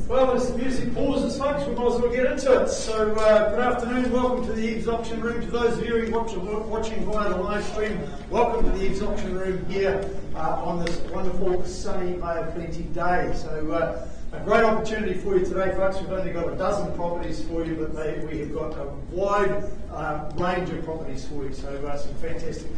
Well, as the music pauses, folks, we might as well get into it. So, good afternoon, welcome to the EVES Auction Room. To those of you watching via the live stream, welcome to the EVES Auction Room here on this wonderful sunny May of Plenty day. So, a great opportunity for you today, folks. We've only got a dozen properties for you, but we have got a wide range of properties for you. So, some fantastic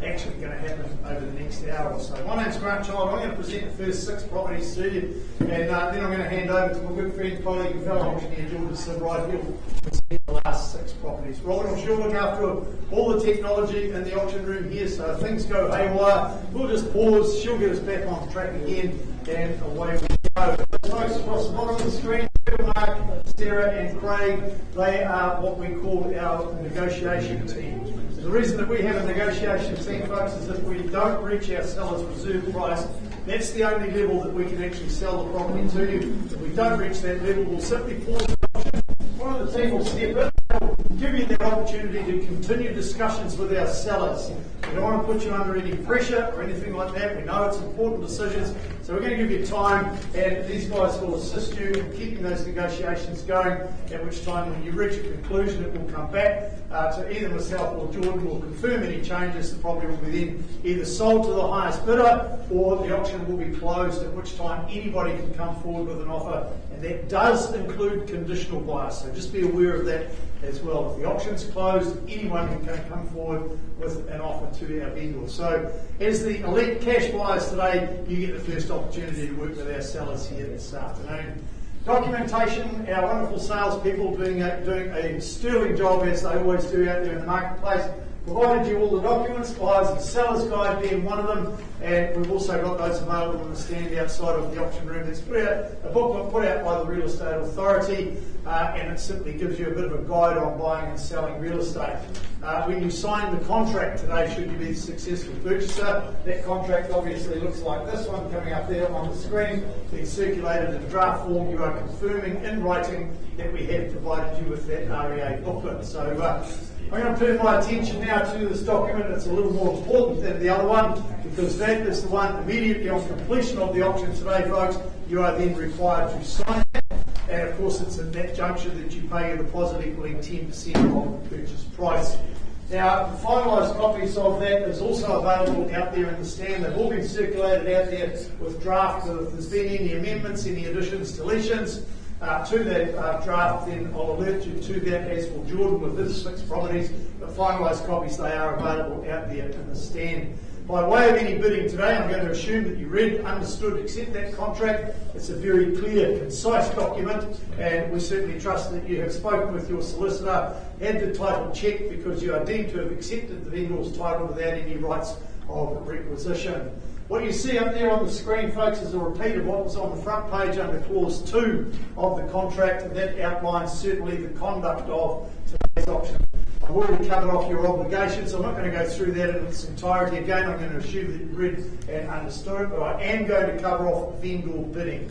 action going to happen over the next hour or so. My name's Grant Child. I'm going to present the first 6 properties to you, and then I'm going to hand over to my good friend, colleague, and fellow auctioneer, Jordan Sid, right here, to present the last 6 properties. Robert, I'm sure look after all the technology in the auction room here, so if things go haywire, we'll just pause, she'll get us back on track again, and away we go. Those folks across the bottom of the screen, Mark, Sarah and Craig, they are what we call our negotiation team. The reason that we have a negotiation team, folks, is if we don't reach our seller's reserve price, that's the only level that we can actually sell the property to you. If we don't reach that level, we'll simply pause the auction. One of the team will step in, they'll give you the opportunity to continue discussions with our sellers. We don't want to put you under any pressure or anything like that. We know it's important decisions, so we're going to give you time, and these guys will assist you in keeping those negotiations going, at which time when you reach a conclusion it will come back to either myself or Jordan will confirm any changes. The property will be then either sold to the highest bidder or the auction will be closed, at which time anybody can come forward with an offer, and that does include conditional buyers, so just be aware of that as well. If the auction's closed, anyone can come forward with an offer to our vendor. So as the elite cash buyers today, you get the first opportunity to work with our sellers here this afternoon. Documentation, our wonderful salespeople doing a sterling job, as they always do out there in the marketplace. Provided you all the documents, buyers and sellers guide being one of them, and we've also got those available on the stand outside of the auction room. It's a booklet put out by the Real Estate Authority, and it simply gives you a bit of a guide on buying and selling real estate. When you sign the contract today, should you be a successful purchaser, that contract obviously looks like this one coming up there on the screen, being circulated in draft form. You are confirming in writing that we have provided you with that REA booklet. So I'm going to turn my attention now to this document. It's a little more important than the other one, because that is the one immediately on completion of the auction today, folks. You are then required to sign that, and of course it's in that juncture that you pay a deposit equaling 10% of the purchase price. Now, the finalised copies of that is also available out there in the stand. They've all been circulated out there with drafts. If there's been any amendments, any additions, deletions to that draft, then I'll alert you to that, as will Jordan with his 6 properties. But finalised copies, they are available out there in the stand. By way of any bidding today, I'm going to assume that you read, understood, accept that contract. It's a very clear, concise document, and we certainly trust that you have spoken with your solicitor, had the title checked, because you are deemed to have accepted the vendor's title without any rights of requisition. What you see up there on the screen, folks, is a repeat of what was on the front page under Clause 2 of the contract, and that outlines certainly the conduct of today's auction. I've already covered off your obligations, so I'm not going to go through that in its entirety again. I'm going to assume that you read and understood, but I am going to cover off vendor bidding.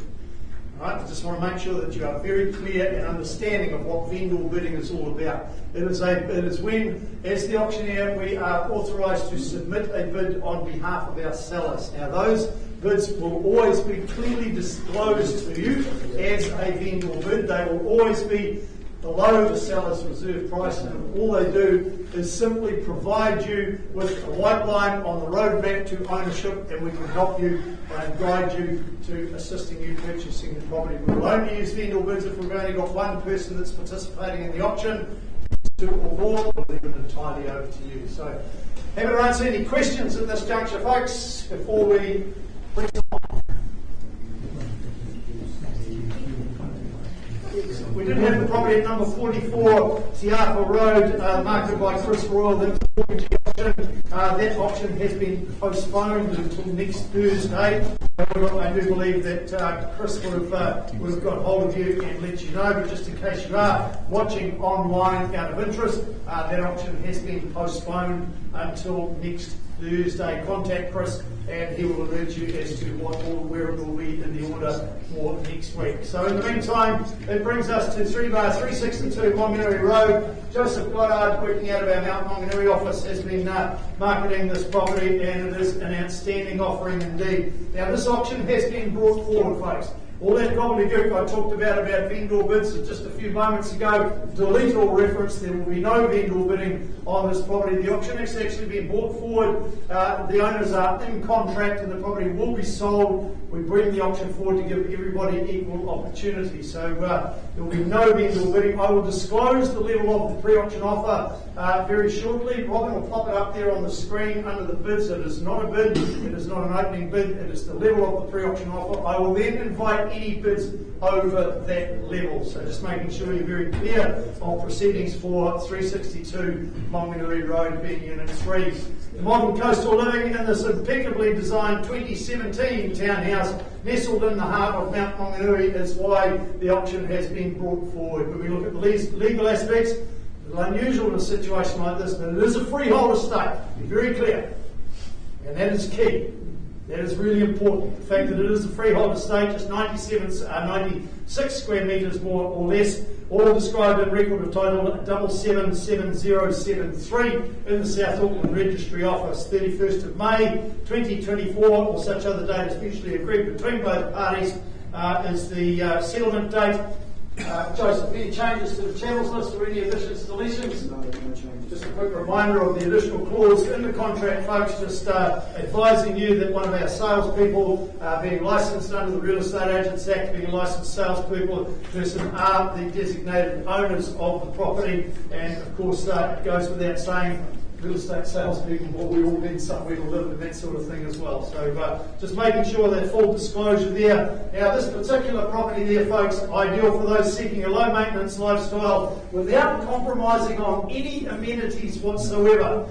Right? I just want to make sure that you are very clear and understanding of what vendor bidding is all about. It is when, as the auctioneer, we are authorised to submit a bid on behalf of our sellers. Now, those bids will always be clearly disclosed to you as a vendor bid. They will always be below the seller's reserve price, and all they do is simply provide you with a white line on the roadmap to ownership, and we can help you and guide you to assisting you purchasing the property. We will only use vendor bids if we've only got one person that's participating in the auction. 2 or more, we'll leave it entirely over to you. So, happy to answer any questions at this juncture, folks, before we press on. We did have the property at number 44, Tiafa Road, marketed by Chris Royal. That auction has been postponed until next Thursday. However, I do believe that Chris would have got hold of you and let you know. But just in case you are watching online out of interest, that auction has been postponed until next Thursday. Contact Chris and he will alert you as to where it will be in the order for next week. So in the meantime, it brings us to 362 Maunganui Road. Joseph Goddard, working out of our Mount Maunganui office, has been marketing this property, and it is an outstanding offering indeed. Now, this auction has been brought forward, folks. All that gobbledygook I talked about vendor bids just a few moments ago, delete all reference. There will be no vendor bidding on this property. The auction has actually been brought forward. The owners are in contract and the property will be sold. We bring the auction forward to give everybody equal opportunity. So there will be no vendor bidding. I will disclose the level of the pre-auction offer very shortly. Robin will pop it up there on the screen under the bids. It is not a bid. It is not an opening bid. It is the level of the pre-auction offer. I will then invite any bids over that level. So just making sure you're very clear of proceedings for 362 Maunganui Road being Unit 3. The modern coastal living in this impeccably designed 2017 townhouse nestled in the heart of Mount Maunganui is why the auction has been brought forward. When we look at the legal aspects, it's unusual in a situation like this, but it is a freehold estate. Be very clear. And that is key. That is really important. The fact that it is a freehold estate, just 96 square metres more or less, all described in record of title 777073 in the South Auckland Registry Office, 31st of May 2024, or such other date as mutually agreed between both parties, is the settlement date. Joseph, any changes to the channels list or any additions, deletions? No changes. Just a quick reminder of the additional clause in the contract, folks, just advising you that one of our salespeople being licensed under the Real Estate Agents Act, being a licensed salespeople person, are the designated owners of the property, and of course it goes without saying, real estate salespeople, well, we all need somewhere to live and that sort of thing as well. So just making sure that full disclosure there. Now this particular property there, folks, ideal for those seeking a low maintenance lifestyle without compromising on any amenities whatsoever.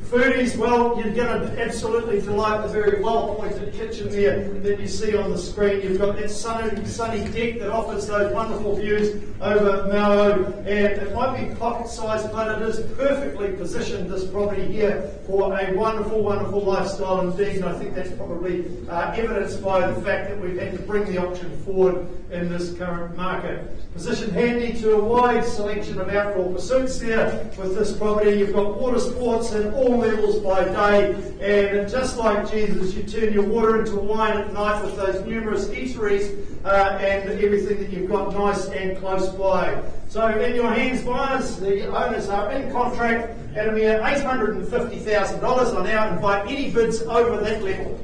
Foodies, well, you're going to absolutely delight the very well-appointed kitchen there that you see on the screen. You've got that sunny deck that offers those wonderful views over Maui, and it might be pocket-sized, but it is perfectly positioned, this property here, for a wonderful, wonderful lifestyle indeed, and I think that's probably evidenced by the fact that we've had to bring the auction forward in this current market. Positioned handy to a wide selection of outdoor pursuits there with this property. You've got water sports at all levels by day, and just like Jesus, you turn your water into wine at night with those numerous eateries and everything that you've got nice and close by. So in your hands, buyers, the owners are in contract at a mere $850,000. I now invite any bids over that level.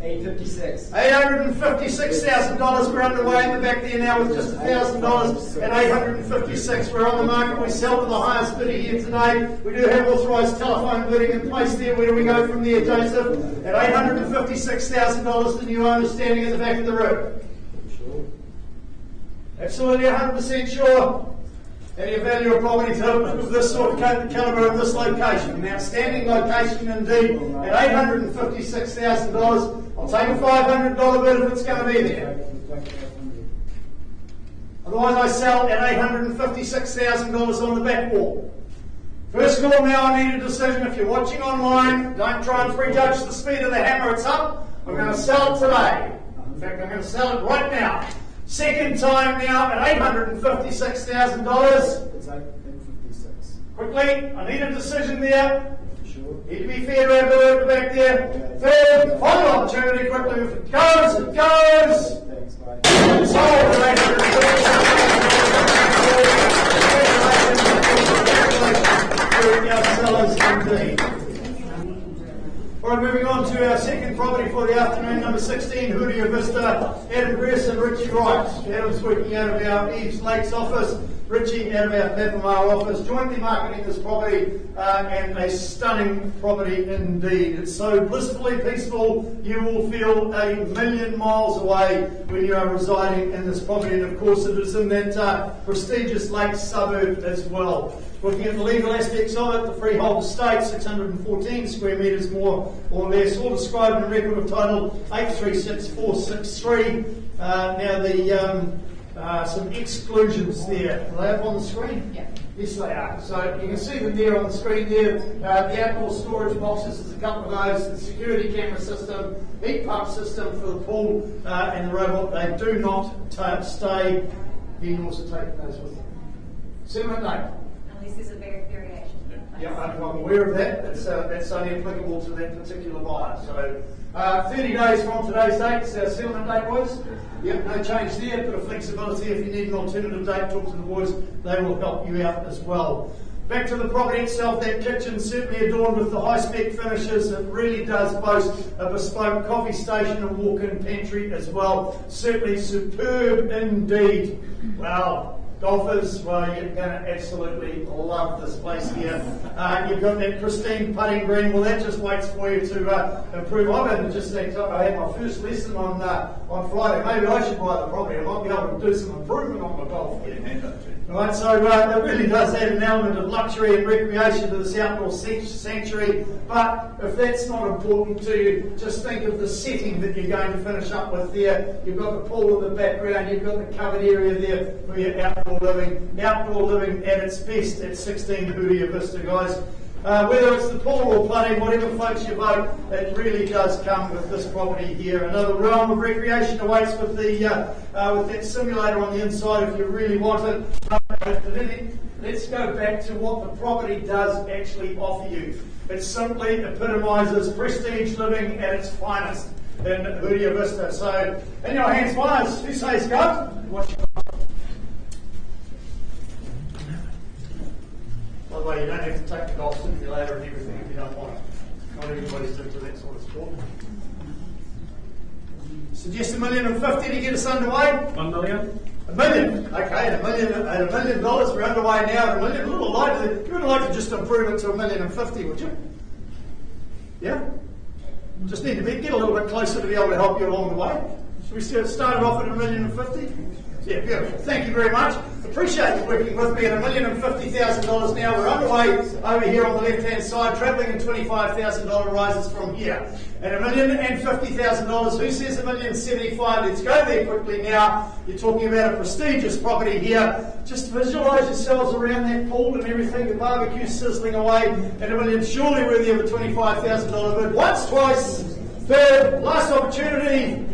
$856,000. We're underway in the back there now with just $1,000 at $856,000. We're on the market. We sell to the highest bidder here today. We do have authorised telephone bidding in place there. Where do we go from there, Joseph? At $856,000, the new owner standing at the back of the room. Sure. Absolutely 100% sure. How do you value a property of this sort of calibre of this location? An outstanding location indeed at $856,000. I'll take a $500 bid if it's going to be there. Otherwise I sell at $856,000 on the back wall. First call now, I need a decision. If you're watching online, don't try and prejudge the speed of the hammer. It's up. I'm going to sell it today. In fact, I'm going to sell it right now. Second time now at $856,000. It's $856. Quickly, I need a decision there. Sure. Need to be fair to our bidder at the back there. Third, final opportunity. Quickly, if it goes, it goes. Thanks, mate. It's sold at $856,000. Alright, moving on to our second property for the afternoon, number 16, Haavista, Adam Gress and Richie Wright. Adam's working out of our EVES Lakes office, Richie out of our Plateau office, jointly marketing this property, and a stunning property indeed. It's so blissfully peaceful, you will feel a million miles away when you are residing in this property, and of course it is in that prestigious Lakes suburb as well. Looking at the legal aspects of it, the freehold estate, 614 square metres more or less, all described in record of title 836463. Now some exclusions there. Are they up on the screen? Yeah. Yes, they are. So you can see them there on the screen there. The outdoor storage boxes, there's a couple of those, the security camera system, heat pump system for the pool, and the robot. They do not stay. You can also take those with you. Settlement date. unless there's a variation. Yeah, I'm aware of that. That's only applicable to that particular buyer. So 30 days from today's date, our settlement date was. Yep, no change there. Bit of flexibility. If you need an alternative date, talk to the boys. They will help you out as well. Back to the property itself, that kitchen certainly adorned with the high-spec finishes. It really does boast a bespoke coffee station and walk-in pantry as well. Certainly superb indeed. Wow. Golfers, well, you're going to absolutely love this place here. You've got that pristine putting green. Well, that just waits for you to improve. I had my first lesson on Friday. Maybe I should buy the property. I might be able to do some improvement on my golf here. Right, so it really does add an element of luxury and recreation to this outdoor sanctuary. But if that's not important to you, just think of the setting that you're going to finish up with there. You've got the pool in the background. You've got the covered area there for your outdoor living. Outdoor living at its best at 16 Haavista, guys. Whether it's the pool or putting, whatever floats your boat, it really does come with this property here. Another realm of recreation awaits with that simulator on the inside if you really want it. Let's go back to what the property does actually offer you. It simply epitomises prestige living at its finest in Haavista. So, in your hands, fires. Who says go? By the way, you don't have to take the golf simulator and everything if you don't want it. Not everybody's into that sort of sport. Suggest $1,050,000 to get us underway. $1 million. $1 million. Okay, and $1 million. We're underway now. $1 million. A little lighter. You would like to just improve it to $1,050,000, would you? Yeah. Just need to get a little bit closer to be able to help you along the way. Should we start it off at $1,050,000? Yeah, beautiful. Thank you very much. Appreciate you working with me at $1,050,000 now. We're underway over here on the left-hand side, travelling in $25,000 rises from here. At $1,050,000, who says $1,075,000? Let's go there quickly now. You're talking about a prestigious property here. Just visualise yourselves around that pool and everything, the barbecue sizzling away, and $1 million surely worthy of a $25,000 bid. Once, twice, third, last opportunity.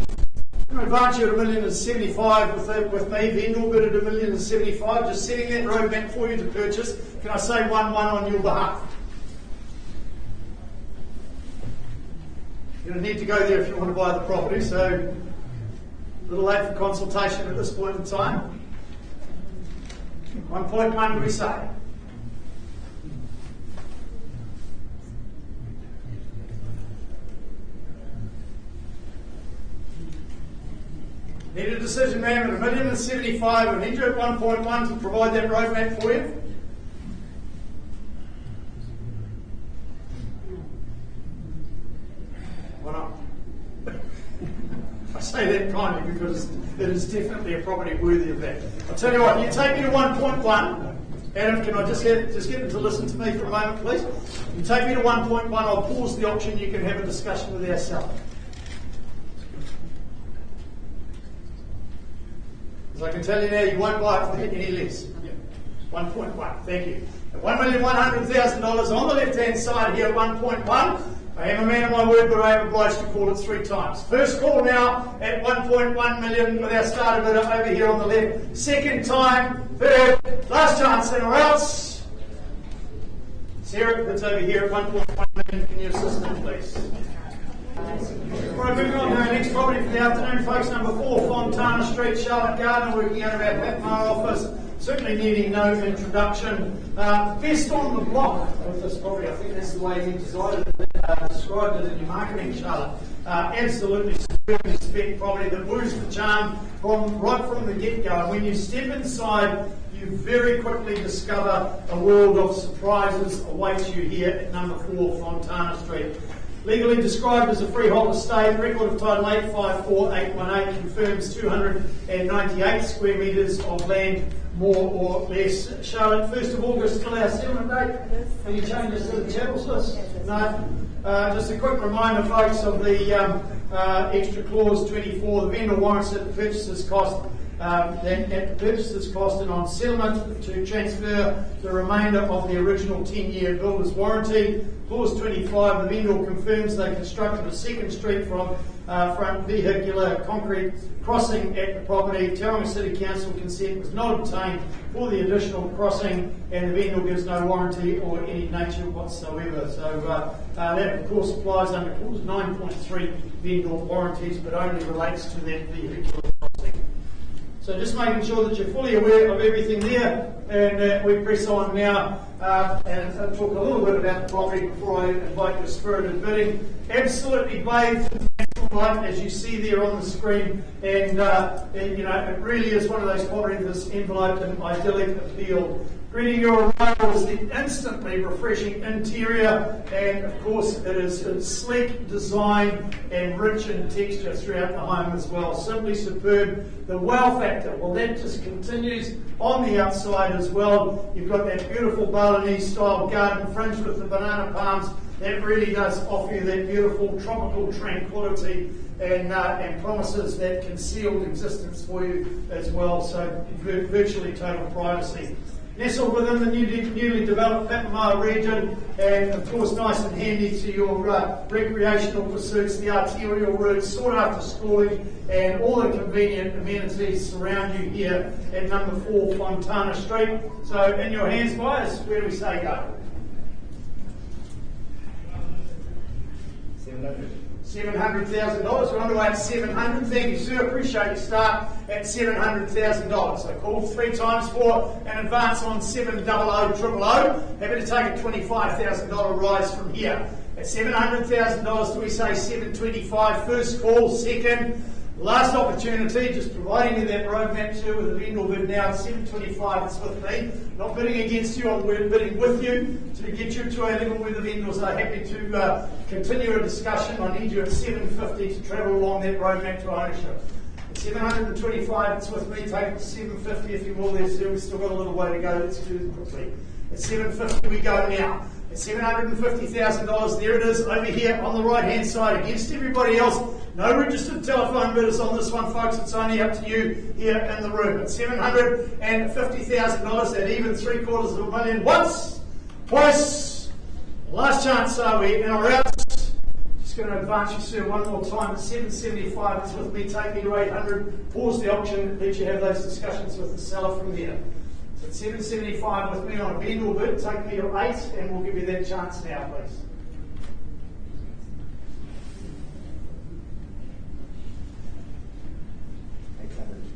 I'm going to advance you at $1,075,000 with me. Vendor bid at $1,075,000. Just setting that roadmap for you to purchase. Can I say 1-1 on your behalf? You're going to need to go there if you want to buy the property. So a little late for consultation at this point in time. 1.1 do we say? Need a decision, ma'am, at $1,075,000 and need you at 1.1 to provide that roadmap for you. Why not? I say that kindly because it is definitely a property worthy of that. I'll tell you what, you take me to 1.1. Adam, can I just get them to listen to me for a moment, please? You take me to 1.1, I'll pause the auction, you can have a discussion with our seller. As I can tell you now, you won't buy it for any less. 1.1, thank you. At $1,100,000 on the left-hand side here at 1.1. I am a man of my word, but I am obliged to call it 3 times. First call now at 1.1 million with our starter bidder over here on the left. Second time, third, last chance, and or else. Sarah, that's over here at 1.1 million. Can you assist me, please? Right, moving on to our next property for the afternoon, folks. Number 4, Fontana Street, Charlotte Gardner, working out of our Patmar office. Certainly needing no introduction. Best on the block with this property. I think that's the way you described it in your marketing, Charlotte. Absolutely superb spec property that moves the charm right from the get-go. And when you step inside, you very quickly discover a world of surprises awaits you here at number 4, Fontana Street. Legally described as a freehold estate, record of title 854818 confirms 298 square metres of land, more or less. Charlotte, 1st of August, still our settlement date? Any changes to the chapels list? No. Just a quick reminder, folks, of the extra clause 24. The vendor warrants that the purchaser's cost and on settlement to transfer the remainder of the original 10-year builder's warranty. Clause 25, the vendor confirms they constructed a second street from front vehicular concrete crossing at the property. Tauranga City Council consent was not obtained for the additional crossing, and the vendor gives no warranty or any nature whatsoever. So that of course applies under clause 9.3 vendor warranties, but only relates to that vehicular crossing. So just making sure that you're fully aware of everything there, and we press on now and talk a little bit about the property before I invite your spirited bidding. Absolutely bathed in natural light, as you see there on the screen, and you know, it really is one of those properties that's enveloped in idyllic appeal. Greeting your arrival is the instantly refreshing interior, and of course it is a sleek design and rich in texture throughout the home as well. Simply superb. The wow factor, well, that just continues on the outside as well. You've got that beautiful Balinese style garden fringed with the banana palms. That really does offer you that beautiful tropical tranquility and promises that concealed existence for you as well. So virtually total privacy. Nestled within the newly developed Papamoa region, and of course nice and handy to your recreational pursuits, the arterial routes, sought after schooling, and all the convenient amenities surround you here at number 4 Fontana Street. So in your hands, buyers, where do we say go? $700,000. We're on the way at $700,000. Thank you, sir. Appreciate your start at $700,000. So call 3 times for an advance on 7000000. Happy to take a $25,000 rise from here. At $700,000, do we say $725,000? First call, second. Last opportunity, just providing you that roadmap too with a vendor bid now at $725,000. It's with me. Not bidding against you, I'm bidding with you to get you to a level where the vendors are happy to continue a discussion. I need you at $750,000 to travel along that roadmap to ownership. At $725,000, it's with me. Take it to $750,000 if you will. We've still got a little way to go. Let's do it quickly. At $750,000 we go now. At $750,000, there it is over here on the right-hand side against everybody else. No registered telephone bidders on this one, folks. It's only up to you here in the room. At $750,000, at even $750,000 once, twice. Last chance, are we in or out? Just going to advance you, sir, one more time. At $775,000, it's with me. Take me to $800,000. Pause the auction. Let you have those discussions with the seller from there. So at $775,000 with me on a vendor bid. Take me to $800,000, and we'll give you that chance now, please.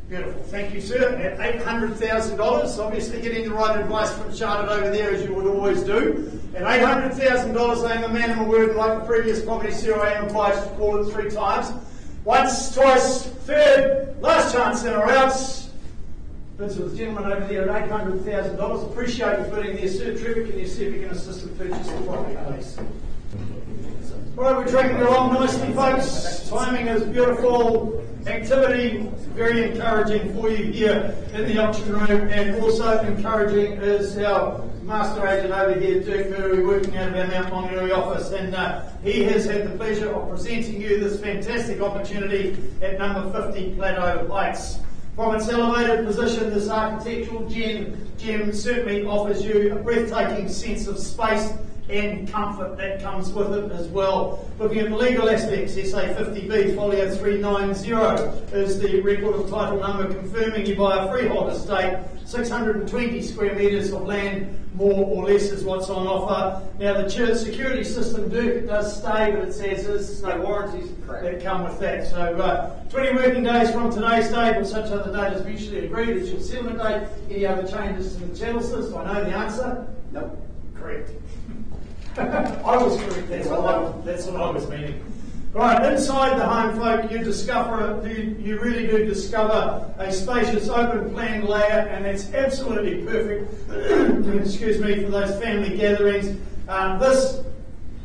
Beautiful. Thank you, sir. At $800,000, obviously getting the right advice from Charlotte over there, as you would always do. At $800,000, I am a man of my word, and like the previous property, sir, I am obliged to call it 3 times. Once, twice, third, last chance in or out. Bids with the gentleman over there at $800,000. Appreciate you bidding there, sir. Trevor, can you see if you can assist with purchase the property, please? All right, we're dragging along nicely, folks. Timing is beautiful. Activity very encouraging for you here in the auction room, and also encouraging is our master agent over here, Dirk Murray, working out of our Mount Maunganui office, and he has had the pleasure of presenting you this fantastic opportunity at number 50 Plateau Heights. From its elevated position, this architectural gem certainly offers you a breathtaking sense of space and comfort that comes with it as well. Looking at the legal aspects, SA 50B folio 390 is the record of title number confirming you buy a freehold estate. 620 square metres of land, more or less, is what's on offer. Now the security system, Dirk, does stay, but it says there's no warranties that come with that. So 20 working days from today's date, or such other date as mutually agreed, is your settlement date. Any other changes to the channel system? I know the answer. Nope. Correct. I was correct. That's what I was meaning. Right, inside the home, folk, you really do discover a spacious, open plan layout, and it's absolutely perfect. Excuse me, for those family gatherings. This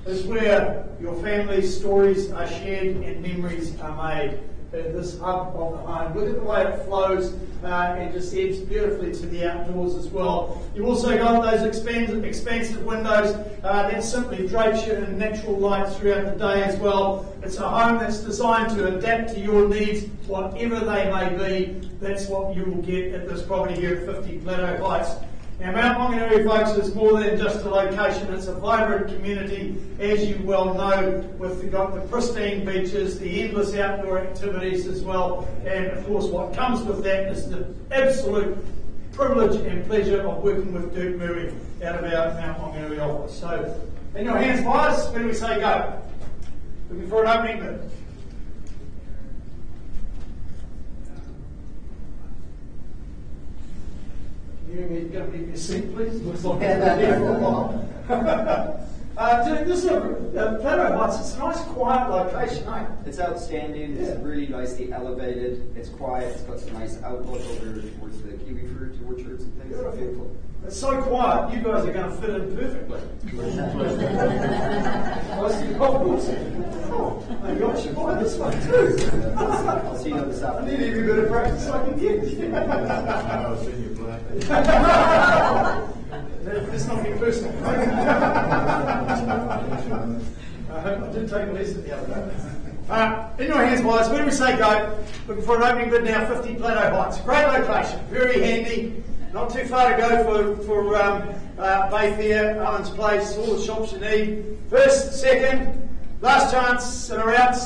is where your family's stories are shared and memories are made. This hub of the home. Look at the way it flows and just ebbs beautifully to the outdoors as well. You've also got those expansive windows that simply drapes you in natural light throughout the day as well. It's a home that's designed to adapt to your needs, whatever they may be. That's what you will get at this property here at 50 Plateau Heights. Now, Mount Maunganui, folks, is more than just a location. It's a vibrant community, as you well know, with the pristine beaches, the endless outdoor activities as well, and of course what comes with that is the absolute privilege and pleasure of working with Dirk Murray out of our Mount Maunganui office. So, in your hands, boys, when do we say go? Looking for an opening bid. You're going to leave your seat, please. Looks like I've been here for a while. This is Plateau Heights. It's a nice, quiet location, eh? It's outstanding. It's really nicely elevated. It's quiet. It's got some nice outlook over towards the kiwi fruit orchards and things. It's beautiful. It's so quiet. You guys are going to fit in perfectly. Oh my gosh, you buy this one too. I'll see you on this I afternoon. need every bit of practice I can get. I've seen you play. Let's not get personal. I did take a lesson the other day. In your hands, boys, when we say go, looking for an opening bid now, 50 Plateau Heights. Great location, very handy, not too far to go for Bayfair, Owen's Place, all the shops you need. First, second, last chance, and we're out.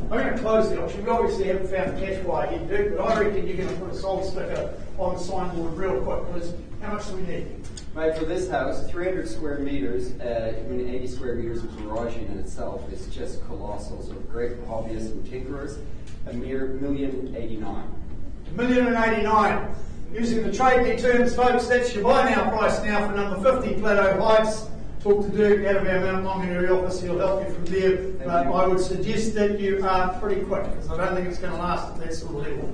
I'm going to close the auction. We obviously haven't found the cash buyer yet, Duke, but I reckon you're going to put a sold sticker on the signboard real quick, because how much do we need? Right, for this house, 300 square meters, 80 square meters of garage in itself is just colossal. So great for hobbyists and tinkerers. A mere $1,089,000. $1,089,000. Using the trade me terms, folks, that's your buy now price now for number 50 Plateau Heights. Talk to Dirk out of our Mount Maunganui office, he'll help you from there. But I would suggest that you are pretty quick, because I don't think it's going to last at that sort of level.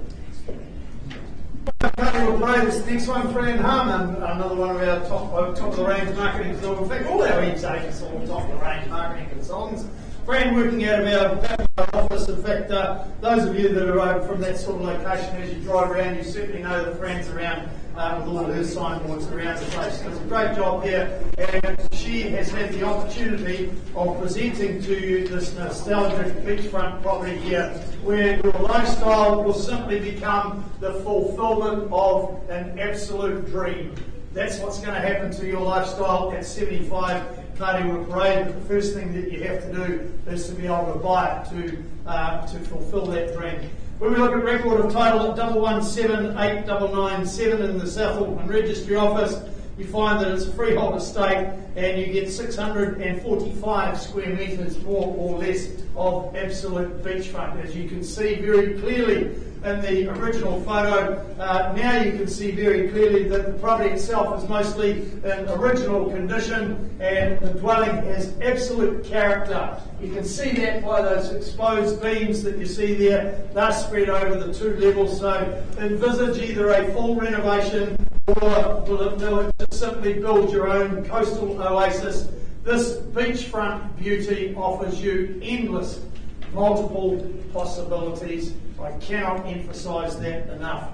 Plateau Parade is the next one, Fran Harmon, another one of our top of the range marketing consultants. In fact, all our EVES agents are all top of the range marketing consultants. Fran working out of our office. In fact, those of you that are from that sort of location, as you drive around, you certainly know that Fran's around with all of her signboards around the place. She does a great job here, and she has had the opportunity of presenting to you this nostalgic beachfront property here, where your lifestyle will simply become the fulfillment of an absolute dream. That's what's going to happen to your lifestyle at 75 Plateau Parade. But the first thing that you have to do is to be able to buy it to fulfil that dream. When we look at record of title at 1178997 in the South Auckland Registry Office, you find that it's a freehold estate and you get 645 square metres more or less of absolute beachfront. As you can see very clearly in the original photo, now you can see very clearly that the property itself is mostly in original condition and the dwelling has absolute character. You can see that by those exposed beams that you see there. They're spread over the two levels, so envisage either a full renovation or will it just simply build your own coastal oasis. This beachfront beauty offers you endless, multiple possibilities. I cannot emphasise that enough.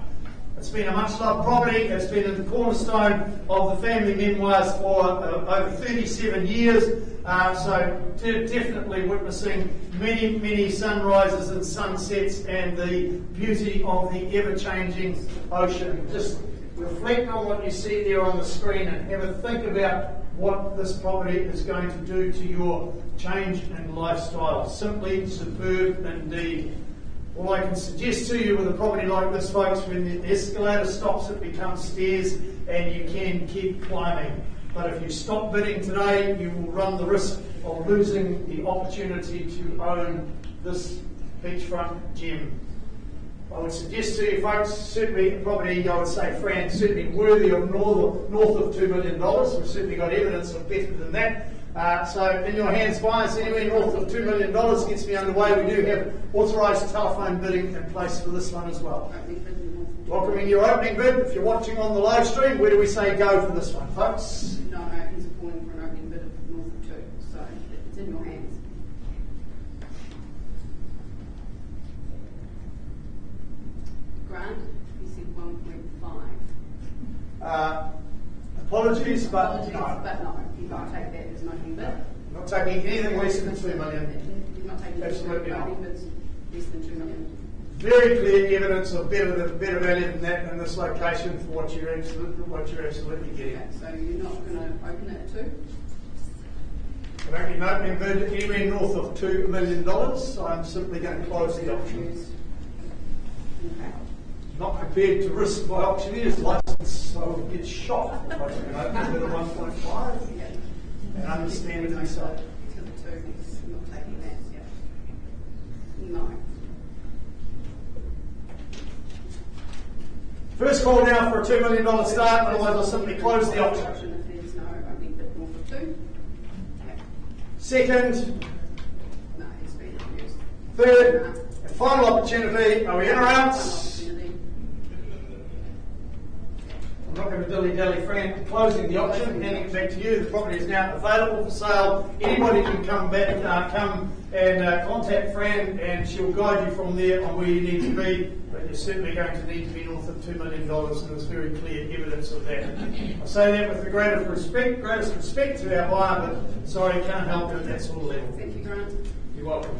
It's been a much-loved property. It's been in the cornerstone of the family memoirs for over 37 years. So definitely witnessing many, many sunrises and sunsets and the beauty of the ever-changing ocean. Just reflect on what you see there on the screen and have a think about what this property is going to do to your change in lifestyle. Simply superb indeed. All I can suggest to you with a property like this, folks, when the escalator stops, it becomes stairs and you can keep climbing. But if you stop bidding today, you will run the risk of losing the opportunity to own this beachfront gem. I would suggest to you, folks, certainly a property, I would say, Fran, certainly worthy of north of $2 million. We've certainly got evidence of better than that. So in your hands, buyers, anywhere north of $2 million gets me underway. We do have authorised telephone bidding in place for this one as well. Welcoming your opening bid. If you're watching on the live stream, where do we say go for this one, folks? No, he's calling for an opening bid of north of 2, so it's in your hands. Grant, you said 1.5. Apologies, but no. But no, you can't take that as an opening bid. I'm not taking anything less than $2 million. You're not taking Absolutely not. opening bids less than $2 million. very clear evidence of better value than that in this location for what you're absolutely getting. Okay, so you're not going to open it too? I don't need an opening bid anywhere north of $2 million. I'm simply going to close the auction. Okay. Not prepared to risk my auctioneer's license, so I would get shot if I took an opening bid of 1.5 Yeah. and understandably so. To the two, he's not taking that, yeah. No. First call now for a $2 million start, otherwise I'll simply close the auction. If there's no opening bid north of 2. Okay. Second, No, it's been refused. third, and final opportunity. Are we in or out? Opportunity. I'm not going to dilly-dally, Fran. Closing the auction, handing it back to you. The property is now available for sale. Anybody can come back, come and contact Fran, and she'll guide you from there on where you need to be. But you're certainly going to need to be north of $2 million, and there's very clear evidence of that. I say that with the greatest respect to our buyer, but sorry, can't help it at that sort of level. Thank you, Grant. You're welcome.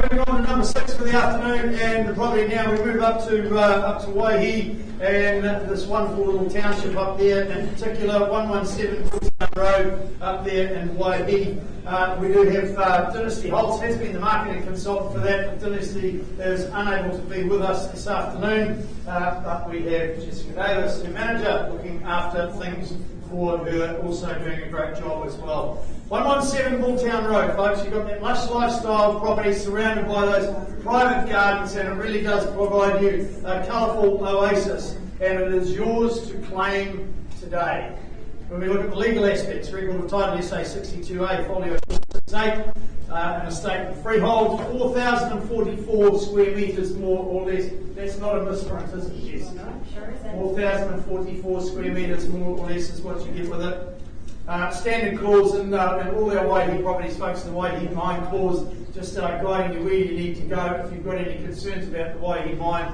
Moving on to number 6 for the afternoon, and probably now we move up to Waihi and this wonderful little township up there, in particular 117 Fontana Road up there in Waihi. We do have Dynasty Holtz has been the marketing consultant for that, but Dynasty is unable to be with us this afternoon. But we have Jessica Davis, the manager, looking after things for her, also doing a great job as well. 117 Bulltown Road, folks. You've got that lush lifestyle property surrounded by those private gardens, and it really does provide you a colourful oasis, and it is yours to claim today. When we look at the legal aspects, record of title, SA 62A, folio 468, an estate with freehold, 4,044 square metres more or less. That's not a misprint, is it? Yes. 4,044 square metres more or less is what you get with it. Standard clause in all our Waihi properties, folks, the Waihi mine clause, just guiding you where you need to go. If you've got any concerns about the Waihi mine,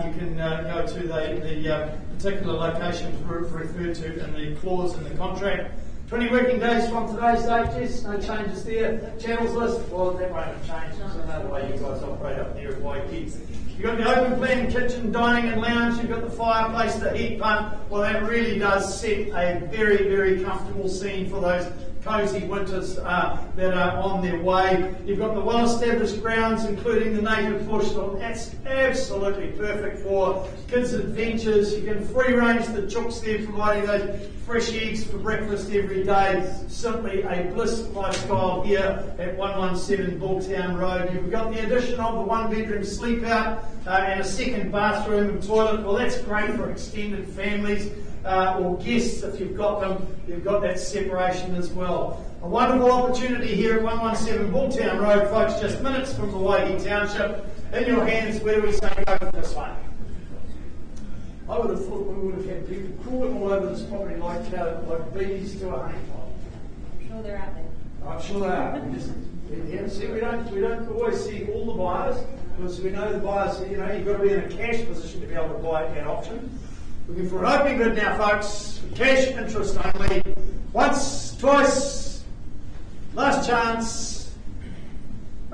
you can go to the particular locations referred to in the clause in the contract. 20 working days from today's date, Jess, no changes there. Channels list, well, that won't have changed. It's another way you guys operate up there at Waihi. You've got the open plan kitchen, dining and lounge. You've got the fireplace, the heat pump. Well, that really does set a very, very comfortable scene for those cosy winters that are on their way. You've got the well-established grounds, including the native bush. So that's absolutely perfect for kids' adventures. You can free range the chooks there, providing those fresh eggs for breakfast every day. Simply a bliss lifestyle here at 117 Bulltown Road. You've got the addition of the one-bedroom sleep out and a second bathroom and toilet. Well, that's great for extended families or guests if you've got them. You've got that separation as well. A wonderful opportunity here at 117 Bulltown Road, folks, just minutes from the Waihi Township. In your hands, where do we say go for this one? I would have thought we would have had people crawling all over this property like bees to a honeypot. I'm sure they're out there. I'm sure they are. Yeah, see, we don't always see all the buyers, because we know the buyers, you've got to be in a cash position to be able to buy at auction. Looking for an opening bid now, folks. Cash interest only. Once, twice, last chance.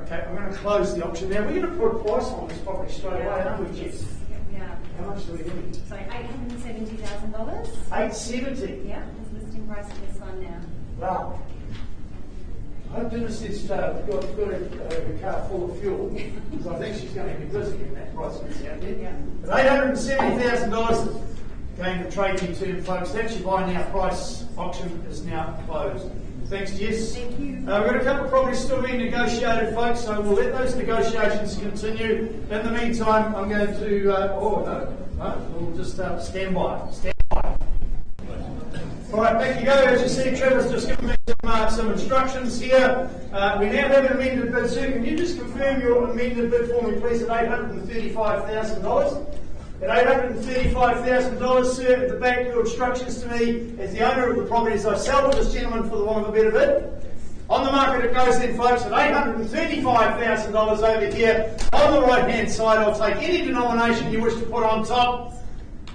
Okay, I'm going to close the auction now. We're going to put a price on this property straight away, aren't we, Jess? Yeah. How much do we need? So $870,000. $870. Yeah, is listing price of this one now. Wow. I hope Dynasty's got a car full of fuel, because I think she's going to be busy in that price that's out there. Yeah. But $870,000 going to trade you to, folks. That's your buy now price. Auction is now closed. Thanks, Jess. Thank you. We've got a couple of properties still being negotiated, folks, so we'll let those negotiations continue. In the meantime, I'm going to, we'll just stand by. All right, back you go. As you see, Trevor's just given me some instructions here. We now have an amended bid. Sir, can you just confirm your amended bid for me, please, at $835,000? At $835,000, sir, at the back, your instructions to me as the owner of the property is I sell to this gentleman for the want of a better bid. On the market it goes then, folks, at $835,000 over here. On the right-hand side, I'll take any denomination you wish to put on top.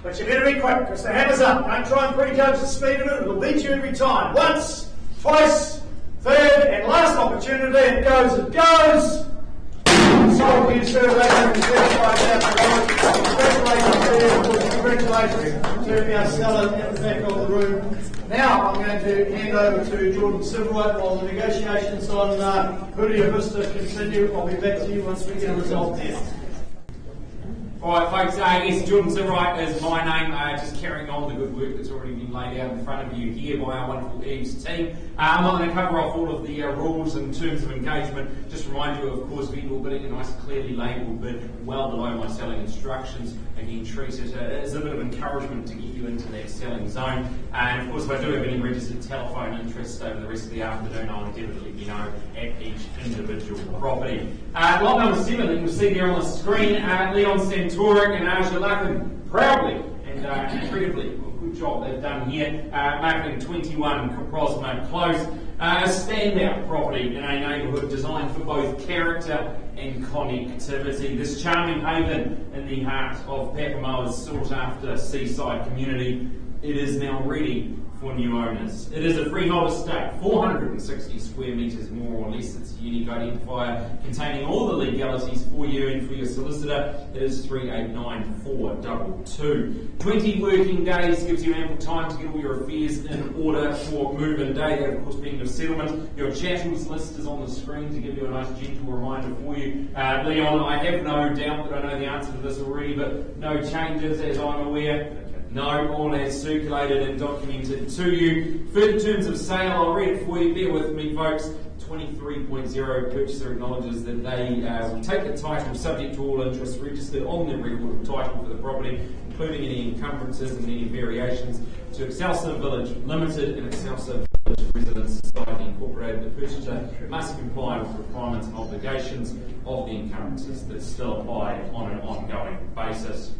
But you better be quick, because the hammer's up. Don't try and prejudge the speed of it. It'll beat you every time. Once, twice, third, and last opportunity. It goes. sold to you, sir, congratulations to our seller at the back of the room. Now I'm going to hand over to Jordan Silverwhite while the negotiations on Haavista continue. I'll be back to you once we get a result there. Alright folks, yes, Jordan Silverwhite is my name, just carrying on the good work that's already been laid out in front of you here by our wonderful EVES team. I'm not going to cover off all of the rules and terms of engagement, just remind you of course vendor bidding, a nice clearly labelled bid well below my selling instructions. Again, treat it as a bit of encouragement to get you into that selling zone. And of course if I do have any registered telephone interest over the rest of the afternoon, I'll endeavour to let you know at each individual property. Lot number 7 that you'll see there on the screen, Longstead and Asia Larkin, proudly and incredibly, good job they've done here, marketing 21 Copley Close, a standout property in a neighbourhood designed for both character and connectivity. This charming haven in the heart of Papamoa's sought after seaside community, it is now ready for new owners. It is a freehold estate, 460 square metres more or less. It's a unique identifier containing all the legalities for you and for your solicitor. It is 389422. 20 working days gives you ample time to get all your affairs in order for move-in day. That of course being your settlement. Your chattels list is on the screen to give you a nice gentle reminder for you. Leon, I have no doubt that I know the answer to this already, but no changes as I'm aware. No, all has circulated and documented to you. Further terms of sale, I'll read it for you. Bear with me, folks. 23.0 purchaser acknowledges that they will take the title subject to all interests registered on their record of title for the property, including any encumbrances and any variations, to Excelsior Village Limited and Excelsior Village Residence Society Incorporated. The purchaser must comply with the requirements and obligations of the encumbrances that still apply on an ongoing basis.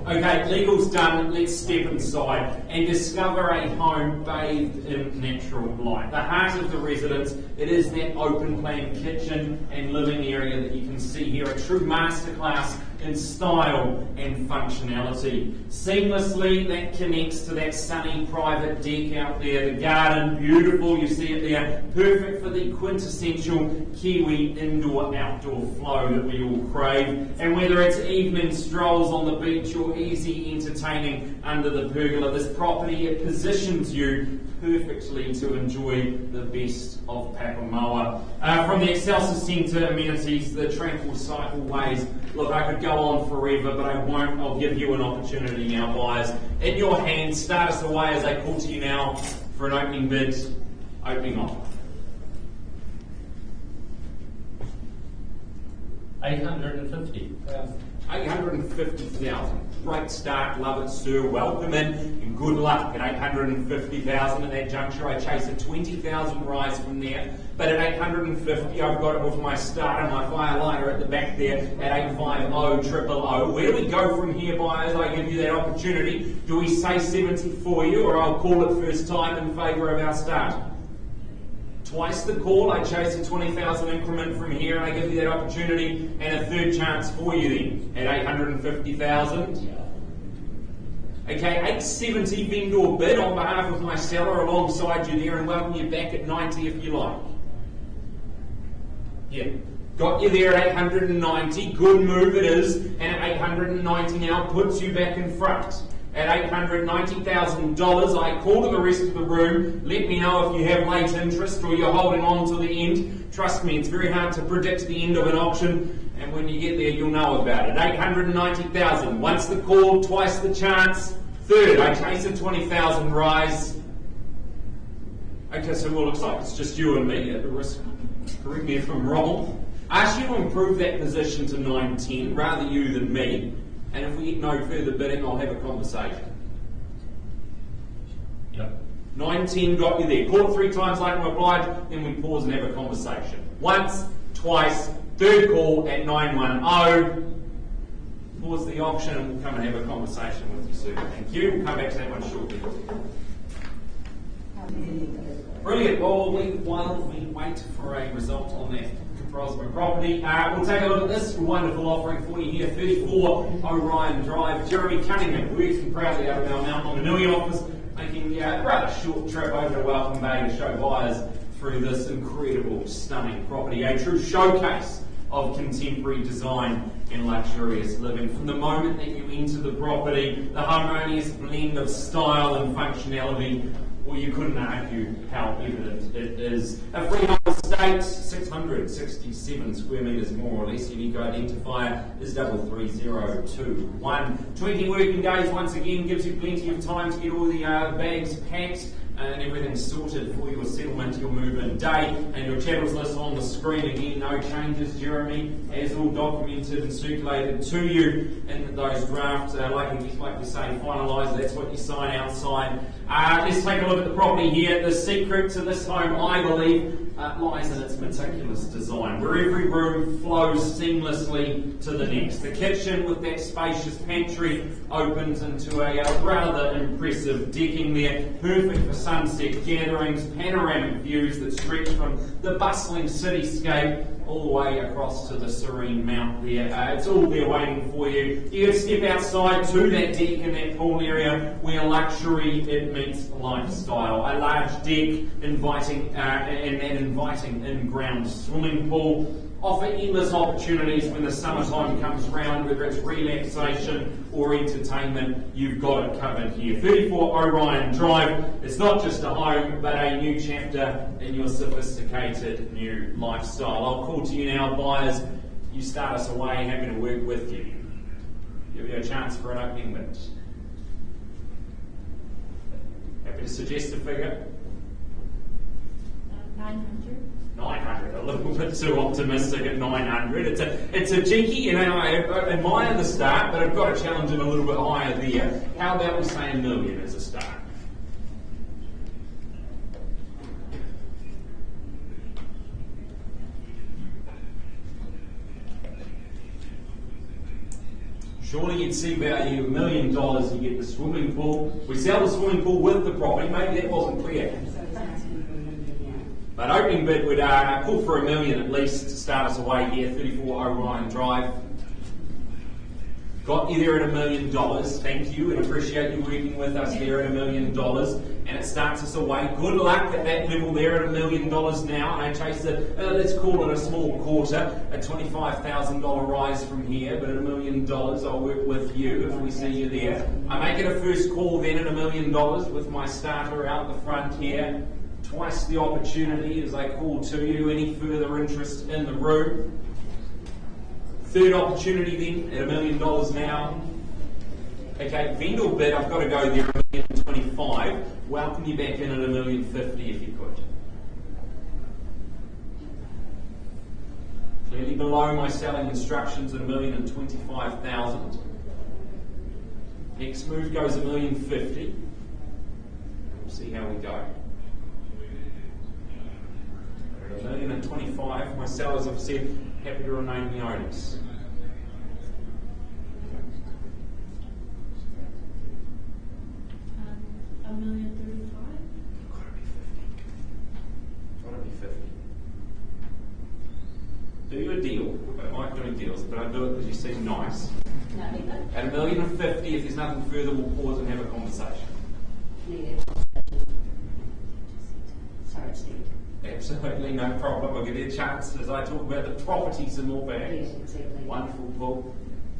Okay, legal's done, let's step inside and discover a home bathed in natural light. The heart of the residence, it is that open plan kitchen and living area that you can see here, a true masterclass in style and functionality. Seamlessly, that connects to that sunny private deck out there, the garden, beautiful, you see it there, perfect for the quintessential Kiwi indoor-outdoor flow that we all crave. And whether it's evening strolls on the beach or easy entertaining under the pergola, this property, it positions you perfectly to enjoy the best of Papamoa. From the Excelsior Centre amenities, the tranquil cycleways, look, I could go on forever, but I won't. I'll give you an opportunity now, buyers. In your hands, start us away as I call to you now for an opening bid, opening offer. 850,000. 850,000. Great start, love it, sir. Welcome in and good luck at 850,000 at that juncture. I chase a 20,000 rise from there, but at 850, I've got it with my starter, my firelighter at the back there at 850,000. Where do we go from here, buyers? I give you that opportunity. Do we say 70 for you, or I'll call it first time in favour of our start? Twice the call, I chase a 20,000 increment from here and I give you that opportunity and a third chance for you then at 850,000. Okay, 870 vendor bid on behalf of my seller alongside you there and welcome you back at 90 if you like. Yeah, got you there at 890, good move it is, and at 890 now puts you back in front. At $890,000, I call to the rest of the room, let me know if you have late interest or you're holding on to the end. Trust me, it's very hard to predict the end of an auction, and when you get there, you'll know about it. 890,000, once the call, twice the chance. Third, I chase a 20,000 rise. Okay, so well, it looks like it's just you and me at the risk. Correct me if I'm wrong. Ask you to improve that position to 910, rather you than me. And if we get no further bidding, I'll have a conversation. Yep. 910 got you there. Call it 3 times like I'm obliged, then we pause and have a conversation. Once, twice, third call at 910. Pause the auction and we'll come and have a conversation with you soon. Thank you. We'll come back to that one shortly. Brilliant. Well, while we wait for a result on that property, we'll take a look at this wonderful offering for you here, 34 Orion Drive. Jeremy Cunningham working proudly out of our Maunganui office, making a rather short trip over to Welcome Bay to show buyers through this incredible, stunning property. A true showcase of contemporary design and luxurious living. From the moment that you enter the property, the harmonious blend of style and functionality, well, you couldn't argue how evident it is. A freehold estate, 667 square metres more or less. Unique identifier is 33021. 20 working days, once again, gives you plenty of time to get all the bags packed and everything sorted for your settlement, your move-in day. And your chattels list on the screen again, no changes, Jeremy, as all documented and circulated to you in those drafts. Like we say, finalised, that's what you sign outside. Let's take a look at the property here. The secret to this home, I believe, lies in its meticulous design, where every room flows seamlessly to the next. The kitchen with that spacious pantry opens into a rather impressive decking there, perfect for sunset gatherings, panoramic views that stretch from the bustling cityscape all the way across to the serene mount there. It's all there waiting for you. You can step outside to that deck in that pool area where luxury it meets lifestyle. A large deck inviting in-ground swimming pool offer endless opportunities when the summertime comes round, whether it's relaxation or entertainment, you've got it covered here. 34 Orion Drive, it's not just a home, but a new chapter in your sophisticated new lifestyle. I'll call to you now, buyers. You start us away, happy to work with you. Give you a chance for an opening bid. Happy to suggest a figure. 900. 900, a little bit too optimistic at 900. It's a cheeky, I admire the start, but I've got to challenge it a little bit higher there. How about we say $1 million as a start? Surely you'd see value $1 million, you get the swimming pool. We sell the swimming pool with the property, maybe that wasn't clear. But opening bid would pull for $1 million at least to start us away here, 34 Orion Drive. Got you there at $1 million, thank you, and appreciate you working with us there at $1 million. And it starts us away. Good luck at that level there at $1 million now. And I chase it, let's call it a small quarter, a $25,000 rise from here, but at $1 million I'll work with you if we see you there. I make it a first call then at $1 million with my starter out the front here. Twice the opportunity as I call to you. Any further interest in the room? Third opportunity then at $1 million now. Okay, vendor bid, I've got to go there at $1,025,000. Welcome you back in at $1,050,000 if you could. Clearly below my selling instructions at $1,025,000. Next move goes $1,050,000. We'll see how we go. $1,025,000. My sellers have said happy to remain the owners. $1,035,000. Gotta be 50. Do you a deal? I don't like doing deals, but I do it because you seem nice. No, leave it. At $1,050,000, if there's nothing further, we'll pause and have a conversation. Need it. Sorry, Steve. Absolutely, no problem. I'll give you a chance as I talk about the properties in more back. Yes, exactly. Wonderful pool,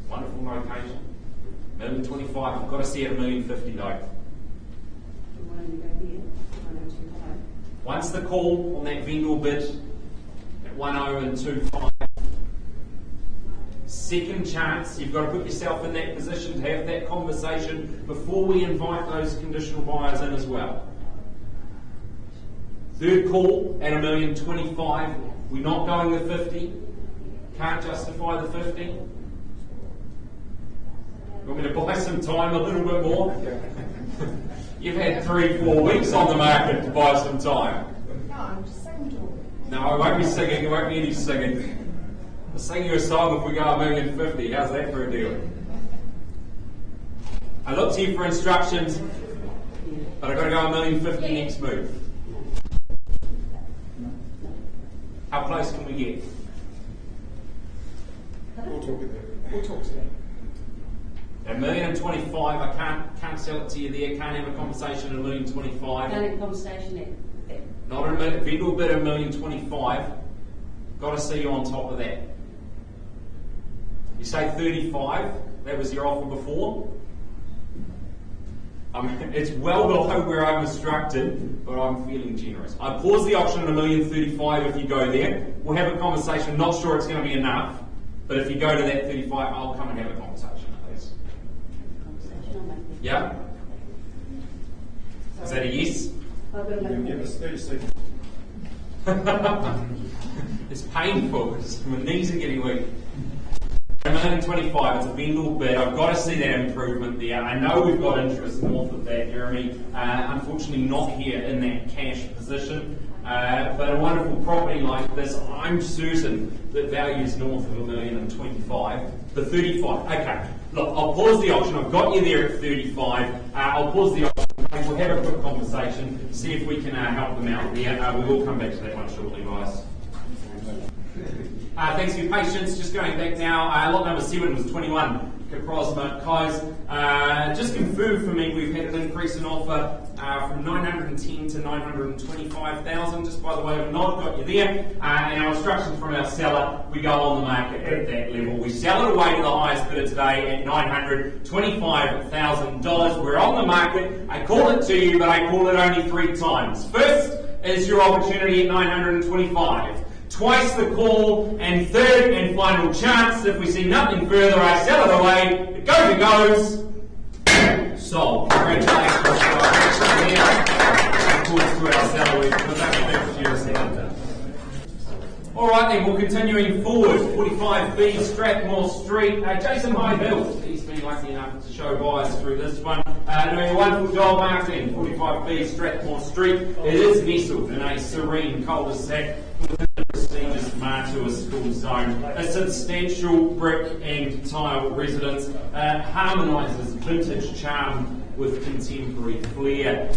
wonderful location. $1,025,000. I've got to see it at $1,050,000 though. Why don't you go here? 1025. Once the call on that vendor bid at 1025. Second chance, you've got to put yourself in that position to have that conversation before we invite those conditional buyers in as well. Third call at $1,025,000. We're not going the 50. Can't justify the 50. You want me to buy some time a little bit more? You've had 3-4 weeks on the market to buy some time. No, I'm just saying to you. No, I won't be singing. There won't be any singing. I'll sing you a song if we go $1,050,000. How's that for a deal? I looked here for instructions, but I've got to go $1,050,000 next move. How close can we get? We'll talk it there. We'll talk to them. $1,025,000. I can't sell it to you there. Can't have a conversation at $1,025,000. Don't have a conversation there. Not a vendor bid $1,025,000. Got to see you on top of that. You say 35, that was your offer before. It's well below where I'm instructed, but I'm feeling generous. I pause the auction at $1,035,000 if you go there. We'll have a conversation. Not sure it's going to be enough, but if you go to that 35, I'll come and have a conversation at least. Yeah? Is that a yes? Give us 30 seconds. It's painful. My knees are getting weak. $1,025, it's a vendor bid. I've got to see that improvement there. I know we've got interest north of that, Jeremy. Unfortunately, not here in that cash position. But a wonderful property like this, I'm certain that value is north of $1,025,000. The 35. Okay. Look, I'll pause the auction. I've got you there at 35. I'll pause the auction. We'll have a quick conversation, see if we can help them out there. We will come back to that one shortly, guys. Thanks for your patience. Just going back now, lot number 7 was 21. Crosma Kais. Just confirm for me, we've had an increase in offer from 910 to 925,000. Just by the way of a nod, got you there. And our instructions from our seller, we go on the market at that level. We sell it away to the highest bidder today at $925,000. We're on the market. I call it to you, but I call it only 3 times. First is your opportunity at 925. Twice the call, and third and final chance. If we see nothing further, I sell it away. It goes. Sold. Congratulations. Of course, to our seller, we've put that back to your seller. All right, then, we're continuing forward. 45B Strathmore Street. Jason Highville. He's been lucky enough to show buyers through this one. Doing a wonderful job, Martin. 45B Strathmore Street. It is nestled in a serene cul-de-sac within the prestigious Matua school zone. A substantial brick and tile residence harmonises vintage charm with contemporary flair,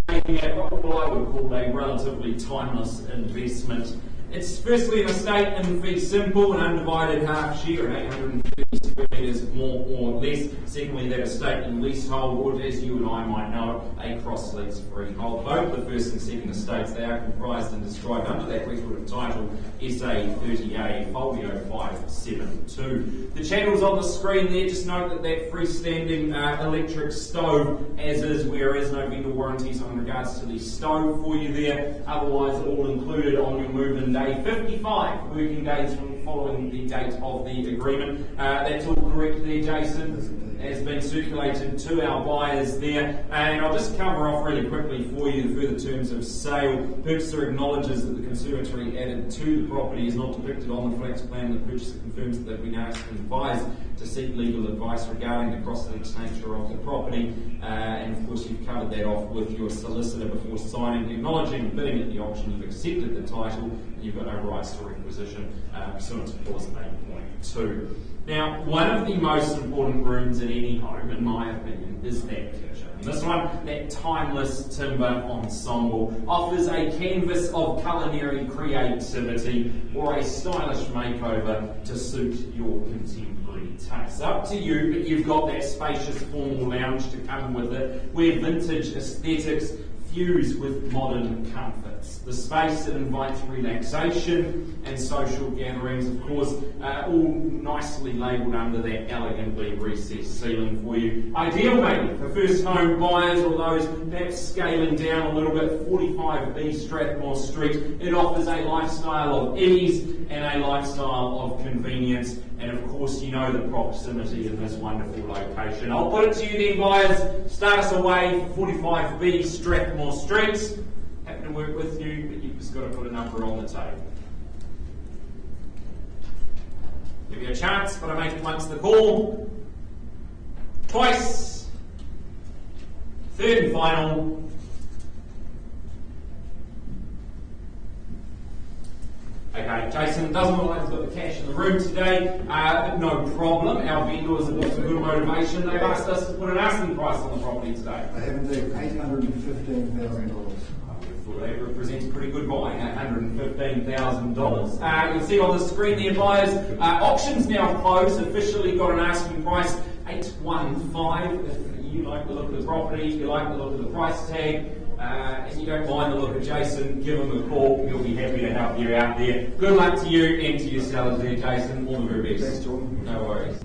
making it what I would call a relatively timeless investment. It's firstly an estate in fee simple, an undivided half share at 850 square metres more or less. Secondly, that estate in leasehold, or as you and I might know, a cross-lease freehold. Both the first and second estates, they are comprised and described under that record of title SA 30A Folio 572. The channels on the screen there, just note that that freestanding electric stove as is, where is no vendor warranties on regards to the stove for you there. Otherwise, all included on your move-in day, 55 working days from following the date of the agreement. That's all correct there, Jason. Has been circulated to our buyers there. And I'll just cover off really quickly for you the further terms of sale. Purchaser acknowledges that the conservatory added to the property is not depicted on the flex plan. The purchaser confirms that they've been asked and advised to seek legal advice regarding the cross-links nature of the property. And of course, you've covered that off with your solicitor before signing, acknowledging bidding at the auction. You've accepted the title, and you've got no rights to requisition pursuant to clause 8.2. Now, one of the most important rooms in any home, in my opinion, is that kitchen. And this one, that timeless timber ensemble, offers a canvas of culinary creativity or a stylish makeover to suit your contemporary taste. Up to you, but you've got that spacious formal lounge to come with it, where vintage aesthetics fuse with modern comforts. The space that invites relaxation and social gatherings, of course, all nicely labelled under that elegantly recessed ceiling for you. Ideal maybe for first home buyers or those perhaps scaling down a little bit. 45B Strathmore Street. It offers a lifestyle of ease and a lifestyle of convenience. And of course, you know the proximity in this wonderful location. I'll put it to you then, buyers. Start us away for 45B Strathmore Street. Happy to work with you, but you've just got to put a number on the table. Give you a chance, but I make it once the call. Twice. Third and final. Okay, Jason doesn't look like he's got the cash in the room today, but no problem. Our vendors have got some good motivation. They've asked us to put an asking price on the property today. I have indeed $815,000. That represents a pretty good buy, $115,000. You'll see on the screen there, buyers, auctions now closed, officially got an asking price, $815,000. If you like the look of the property, if you like the look of the price tag, and you don't mind the look of Jason, give him a call. He'll be happy to help you out there. Good luck to you and to your sellers there, Jason. All the very best. Thanks, Jordan. No worries.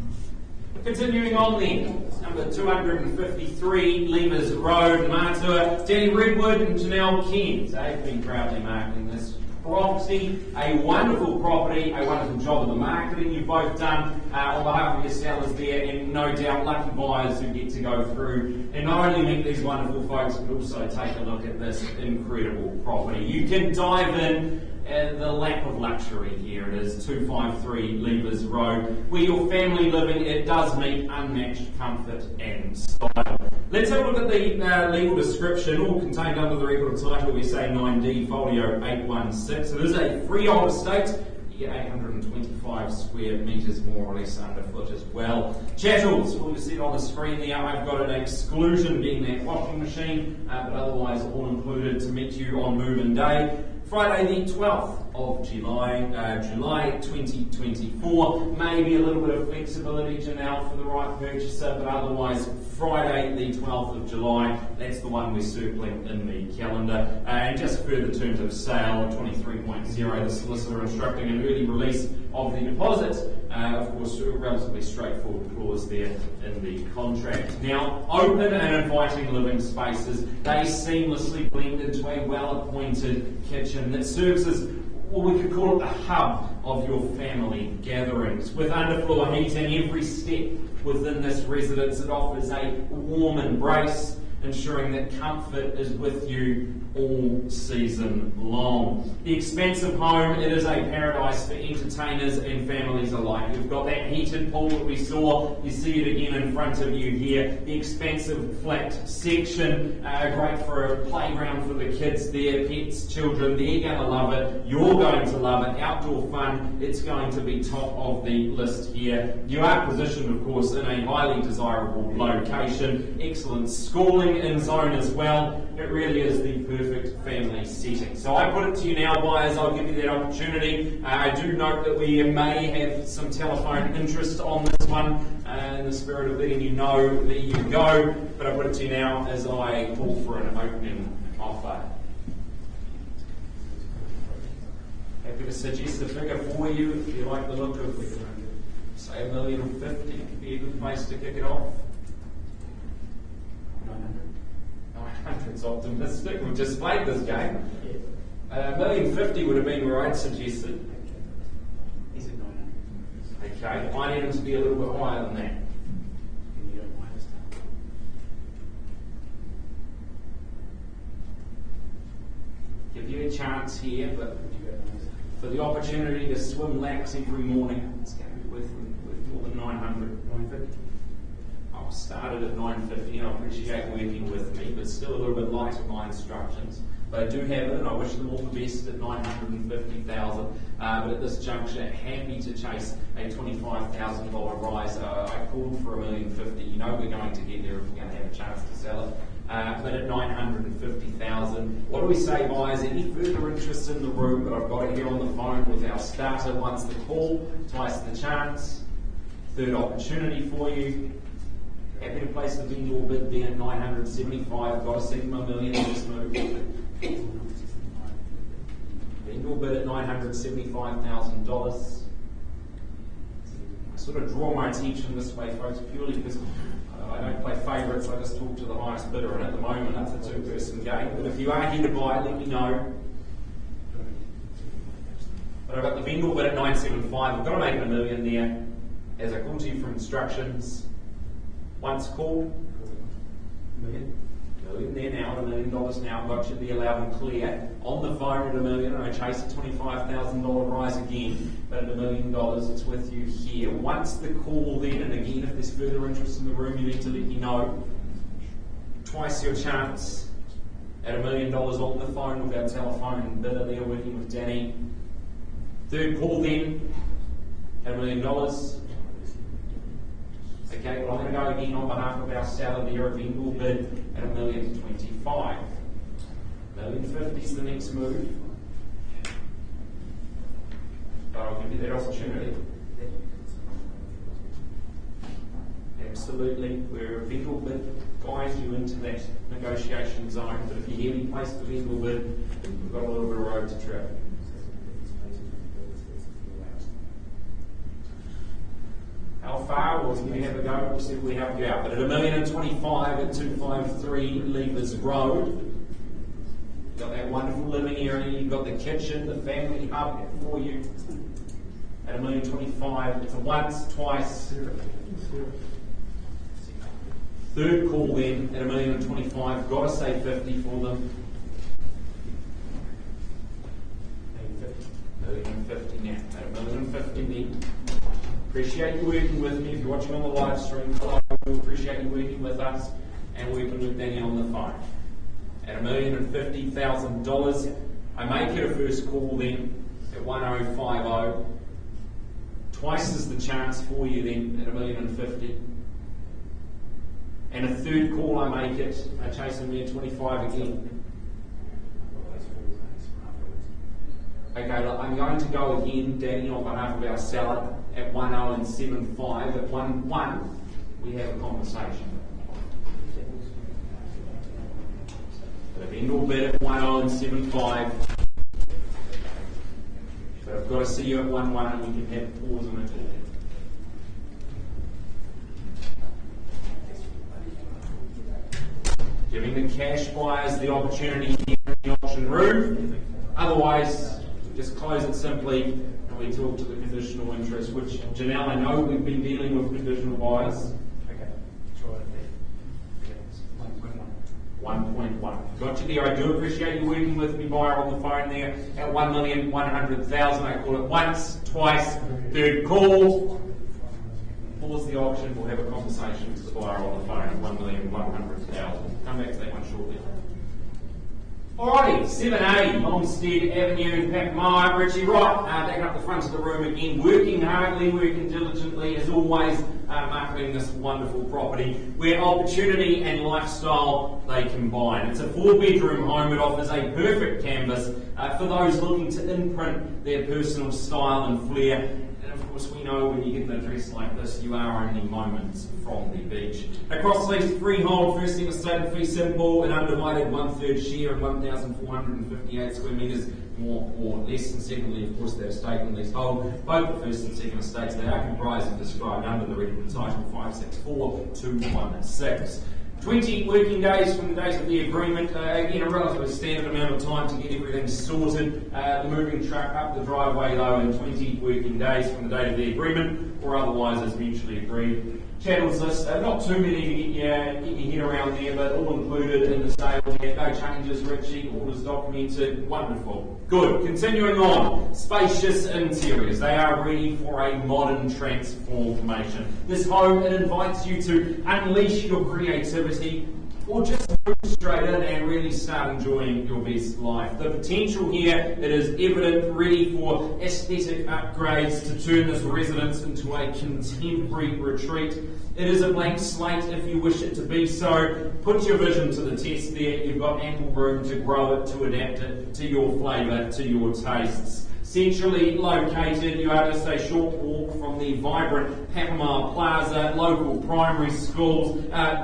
Continuing on then, number 253, Levers Road, Matua. Danny Redwood and Janelle Kent, they've been proudly marketing this property. A wonderful property, a wonderful job of the marketing you've both done on behalf of your sellers there, and no doubt lucky buyers who get to go through and not only meet these wonderful folks, but also take a look at this incredible property. You can dive in. The lack of luxury here. It is 253 Levers Road. Where your family living, it does meet unmatched comfort and style. Let's have a look at the legal description, all contained under the record title. We say 9D folio 816. It is a freehold estate. You get 825 square metres more or less underfoot as well. Chattels, what we see on the screen there, I've got an exclusion being that washing machine, but otherwise all included to meet you on move-in day. Friday the 12th of July 2024. Maybe a little bit of flexibility, Janelle, for the right purchaser, but otherwise Friday the 12th of July, that's the one we're circling in the calendar. And just further terms of sale, 23.0, the solicitor instructing an early release of the deposit. Of course, a relatively straightforward clause there in the contract. Now, open and inviting living spaces, they seamlessly blend into a well-appointed kitchen that serves as, well, we could call it the hub of your family gatherings. With underfloor heating every step within this residence, it offers a warm embrace, ensuring that comfort is with you all season long. The expansive home, it is a paradise for entertainers and families alike. We've got that heated pool that we saw. You see it again in front of you here. The expansive flat section, great for a playground for the kids there, pets, children. They're going to love it. You're going to love it. Outdoor fun, it's going to be top of the list here. You are positioned, of course, in a highly desirable location. Excellent schooling in zone as well. It really is the perfect family setting. So I put it to you now, buyers, I'll give you that opportunity. I do note that we may have some telephone interest on this one, in the spirit of letting you know that you go, but I put it to you now as I call for an opening offer. Happy to suggest a figure for you if you like the look of, say, $1.05 million. Could be a good place to kick it off. 900's optimistic. We've just played this game. $1.05 million would have been where I'd suggested. He said 900. Okay, I need him to be a little bit higher than that. And you don't mind us now. Give you a chance here, but for the opportunity to swim laps every morning, it's going to be worth more than 900. 950. I've started at 950 and I appreciate working with me, but still a little bit light on my instructions. But I do have it and I wish them all the best at 950,000. But at this juncture, happy to chase a $25,000 rise. I called for $1.05 million. You know we're going to get there if we're going to have a chance to sell it. But at 950,000, what do we say, buyers? Any further interest in the room? But I've got it here on the phone with our starter. Once the call, twice the chance. Third opportunity for you. Happy to place the vendor bid there at 975. Got a $7 million in this move. Vendor bid at $975,000. I sort of draw my attention this way, folks, purely because I don't play favourites. I just talk to the highest bidder, and at the moment it's a two-person game. But if you are here to buy, let me know. But I've got the vendor bid at 975. I've got to make $1 million there. As I call to you from instructions. Once called, $1 million there now, $1 million now, got you there loud and clear. On the phone at $1 million, and I chase a $25,000 rise again, but at $1 million, it's with you here. Once the call then, and again, if there's further interest in the room, you need to let me know. Twice your chance at $1 million on the phone with our telephone bidder there, working with Danny. Third call then, at $1 million. Okay, well I'm going to go again on behalf of our seller there, a vendor bid at $1.025 million. $1.50 is the next move. But I'll give you that opportunity. absolutely, where a vendor bid guides you into that negotiation zone. But if you hear me place the vendor bid, we've got a little bit of road to travel. How far? Well, if you have a go, we'll see if we help you out. But at $1,025,000 at 253 Levers Road, you've got that wonderful living area, you've got the kitchen, the family hub for you. At $1,025,000, it's a once, twice. Third call then at $1,025,000, got to say 50 for them. $1,050,000 now. At $1,050,000 then. Appreciate you working with me. If you're watching on the live stream, hello. We appreciate you working with us and working with Danny on the phone. At $1,050,000, I make it a first call then at 1050. Twice is the chance for you then at $1,050,000. And a third call I make it, I chase $1,025,000 again. Okay, look, I'm going to go again, Danny, on behalf of our seller at 1075. At 1-1, we have a conversation. The vendor bid at 1075. But I've got to see you at 1-1 and we can have a pause on it all. Giving the cash buyers the opportunity here in the auction room. Otherwise, just close it simply and we talk to the conditional interest, which, Janelle, I know we've been dealing with conditional buyers. Okay, try it there. 1.1. Got you there. I do appreciate you working with me, buyer, on the phone there at $1,100,000. I call it once, twice, third call. Pause the auction. We'll have a conversation with the buyer on the phone at $1,100,000. Come back to that one shortly. Alrighty, 7A, Longstead Avenue, Packmire, Richie Wright, back up the front of the room again, working hardly, working diligently, as always, marketing this wonderful property, where opportunity and lifestyle, they combine. It's a 4-bedroom home. It offers a perfect canvas for those looking to imprint their personal style and flair. And of course, we know when you get in a dress like this, you are only moments from the beach. Across these freehold, first thing estate fee simple, an undivided 1/3 share of 1,458 square metres, more or less. And secondly, of course, their estate and leasehold. Both the first and second estates, they are comprised and described under the record title 564216. 20 working days from the date of the agreement. Again, a relatively standard amount of time to get everything sorted. The moving truck up the driveway, though, in 20 working days from the date of the agreement, or otherwise as mutually agreed. Chattels list, not too many to get your head around there, but all included in the sale here. No changes, Richie, orders documented. Wonderful. Good. Continuing on. Spacious interiors. They are ready for a modern transformation. This home, it invites you to unleash your creativity or just move straight in and really start enjoying your best life. The potential here, it is evident, ready for aesthetic upgrades to turn this residence into a contemporary retreat. It is a blank slate if you wish it to be so. Put your vision to the test there. You've got ample room to grow it, to adapt it to your flavour, to your tastes. Centrally located, you are just a short walk from the vibrant Pakamar Plaza, local primary schools,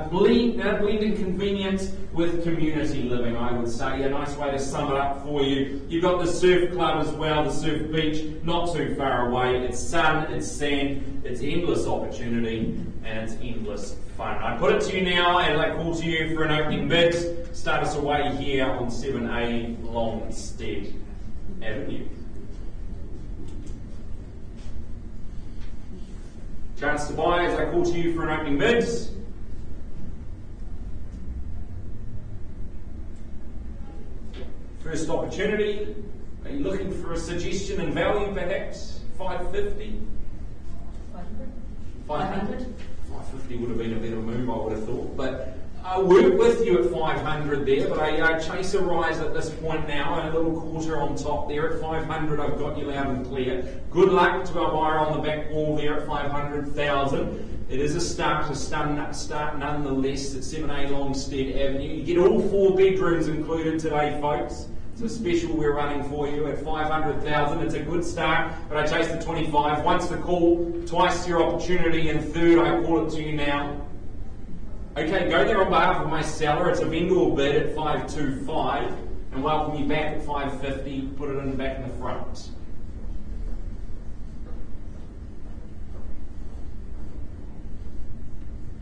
blending convenience with community living, I would say. A nice way to sum it up for you. You've got the surf club as well, the surf beach, not too far away. It's sun, it's sand, it's endless opportunity, and it's endless fun. I put it to you now, and I call to you for an opening bid. Start us away here on 7A Longstead Avenue. Chance to buy as I call to you for an opening bid. First opportunity. Are you looking for a suggestion in value perhaps? 550? 500? 550 would have been a better move, I would have thought. But I work with you at 500 there, but I chase a rise at this point now, and a little quarter on top there at 500. I've got you loud and clear. Good luck to our buyer on the back wall there at 500,000. It is a start nonetheless at 7A Longstead Avenue. You get all 4 bedrooms included today, folks. It's It's a special we're running for you at 500,000. It's a good start, but I chased the 25. Once the call, twice your opportunity, and third I call it to you now. Okay, go there on behalf of my seller. It's a vendor bid at 525, and welcome you back at 550. Put it in back in the front.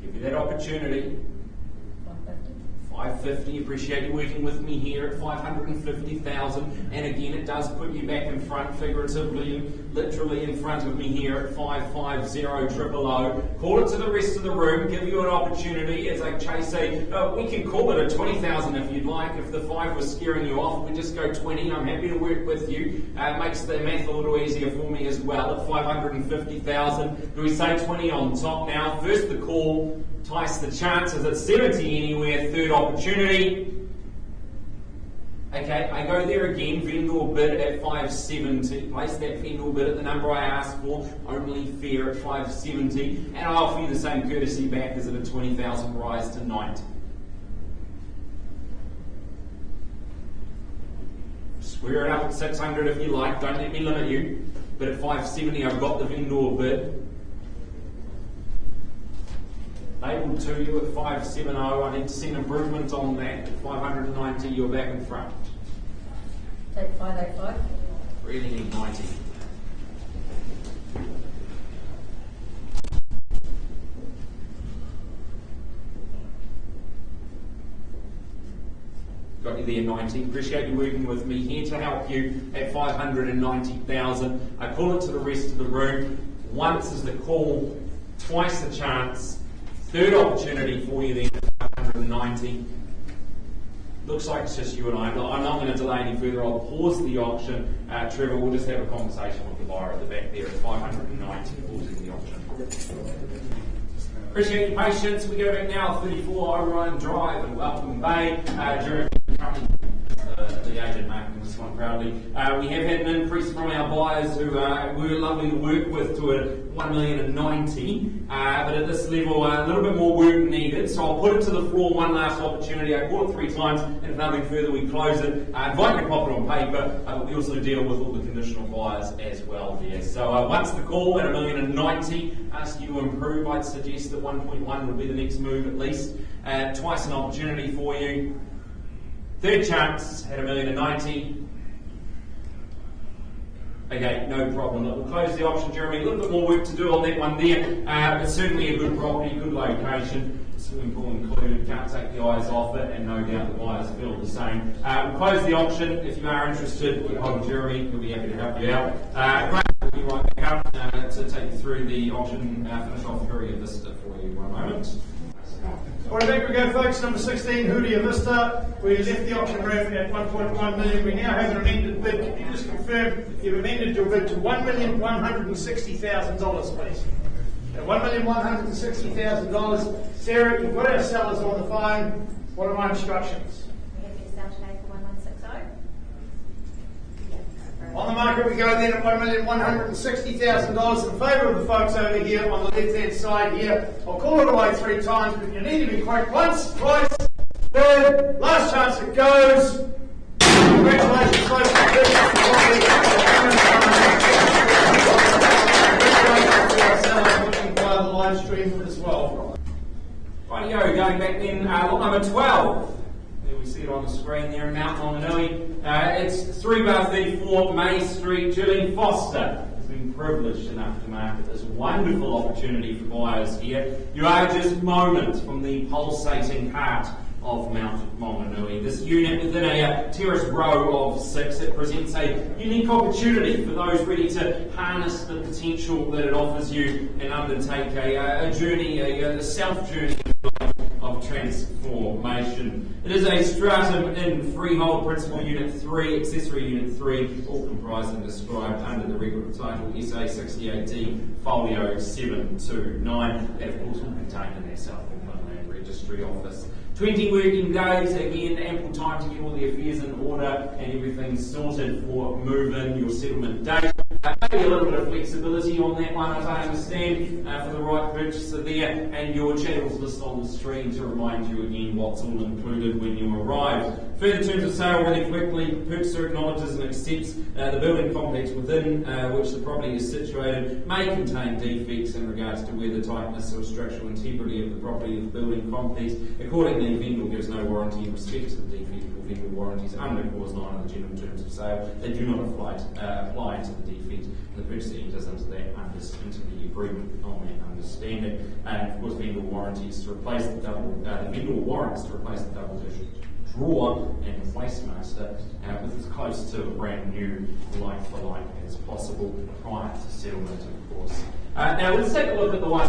Give you that opportunity. 550. Appreciate you working with me here at 550,000. And again, it does put you back in front, figuratively, literally in front of me here at 550,000. Call it to the rest of the room. Give you an opportunity as I chase we can call it a 20,000 if you'd like. If the 5 was scaring you off, we just go 20. I'm happy to work with you. It makes the math a little easier for me as well at 550,000. Do we say 20 on top now? First the call. Twice the chances at 70 anywhere, third opportunity. Okay, I go there again, vendor bid at 570. Place that vendor bid at the number I asked for, only fair at 570. And I offer you the same courtesy back as at a 20,000 rise to 90. Square it up at 600 if you like, don't let me limit you. But at 570 I've got the vendor bid. Labelled to you at 570, I need to see an improvement on that. At 590, you're back in front. Take 585. Really need 90. Got you there, 90. Appreciate you working with me. Here to help you at 590,000. I call it to the rest of the room. Once is the call, twice the chance. Third opportunity for you then at 590. Looks like it's just you and I. I'm not going to delay any further. I'll pause the auction. Trevor, we'll just have a conversation with the buyer at the back there at 590, pausing the auction. Appreciate your patience. We go back now, 34 Orion Drive and Welcome Bay. Jeremy, the agent marking this one proudly. We have had an increase from our buyers who were lovely to work with to a 1,090,000, but at this level a little bit more work needed, so I'll put it to the floor, one last opportunity. I call it 3 times, and if nothing further we close it. I invite you to pop it on paper, but we also deal with all the conditional buyers as well there. So once the call at 1,090,000, ask you to improve. I'd suggest that 1.1 would be the next move at least. Twice an opportunity for you. Third chance at 1,090,000. Okay, no problem. We'll close the option, Jeremy. A little bit more work to do on that one there, but certainly a good property, good location. Swimming pool included. Can't take the eyes off it, and no doubt the buyers feel the same. We'll close the option. If you are interested, get hold of Jeremy. He'll be happy to help you out. Great. We'll be right back up to take you through the option. Finish off Huria Vista for you one moment. Alright, back we go, folks. Number 16, Huria Vista. We left the auction room at 1.1 million. We now have an amended bid. Can you just confirm you've amended your bid to $1,160,000, please? At $1,160,000. Sarah, you've got our sellers on the phone. What are my instructions? We have your sale today for 1160. On the market we go then at $1,160,000 in favour of the folks over here on the left-hand side here. I'll call it away 3 times, but you need to be quick. Once, twice, third, last chance it goes. Congratulations, folks. Congratulations to our sellers watching via the live stream as well. Rightio, going back then, lot number 12. We see it on the screen there in Mount Maunganui. It's 3/34 May Street. Julian Foster has been privileged enough to market this wonderful opportunity for buyers here. You are just moments from the pulsating heart of Mount Maunganui. This unit within a terrace row of 6, it presents a unique opportunity for those ready to harness the potential that it offers you and undertake a journey, a self-journey of transformation. It is a stratum in freehold principal unit 3, accessory unit 3, all comprised and described under the record title SA 68D folio 729. That of course will contain in their South Auckland Land Registry Office. 20 working days, again, ample time to get all the affairs in order and everything sorted for move-in, your settlement date. maybe a little bit of flexibility on that one, as I understand, for the right purchaser there, and your channels list on the screen to remind you again what's all included when you arrive. Further terms of sale really quickly, purchaser acknowledges and accepts the building complex within which the property is situated may contain defects in regards to weather tightness or structural integrity of the property of the building complex. Accordingly, the vendor gives no warranty in respect to the defect or vendor warranties under clause 9 of the general terms of sale. They do not apply to the defect. The purchaser enters into the agreement on that understanding. And of course, vendor warranties to replace the vendor warrants to replace the double dish drawer and replace master with as close to a brand new like for like as possible prior to settlement, of course. Now let's take a look at the one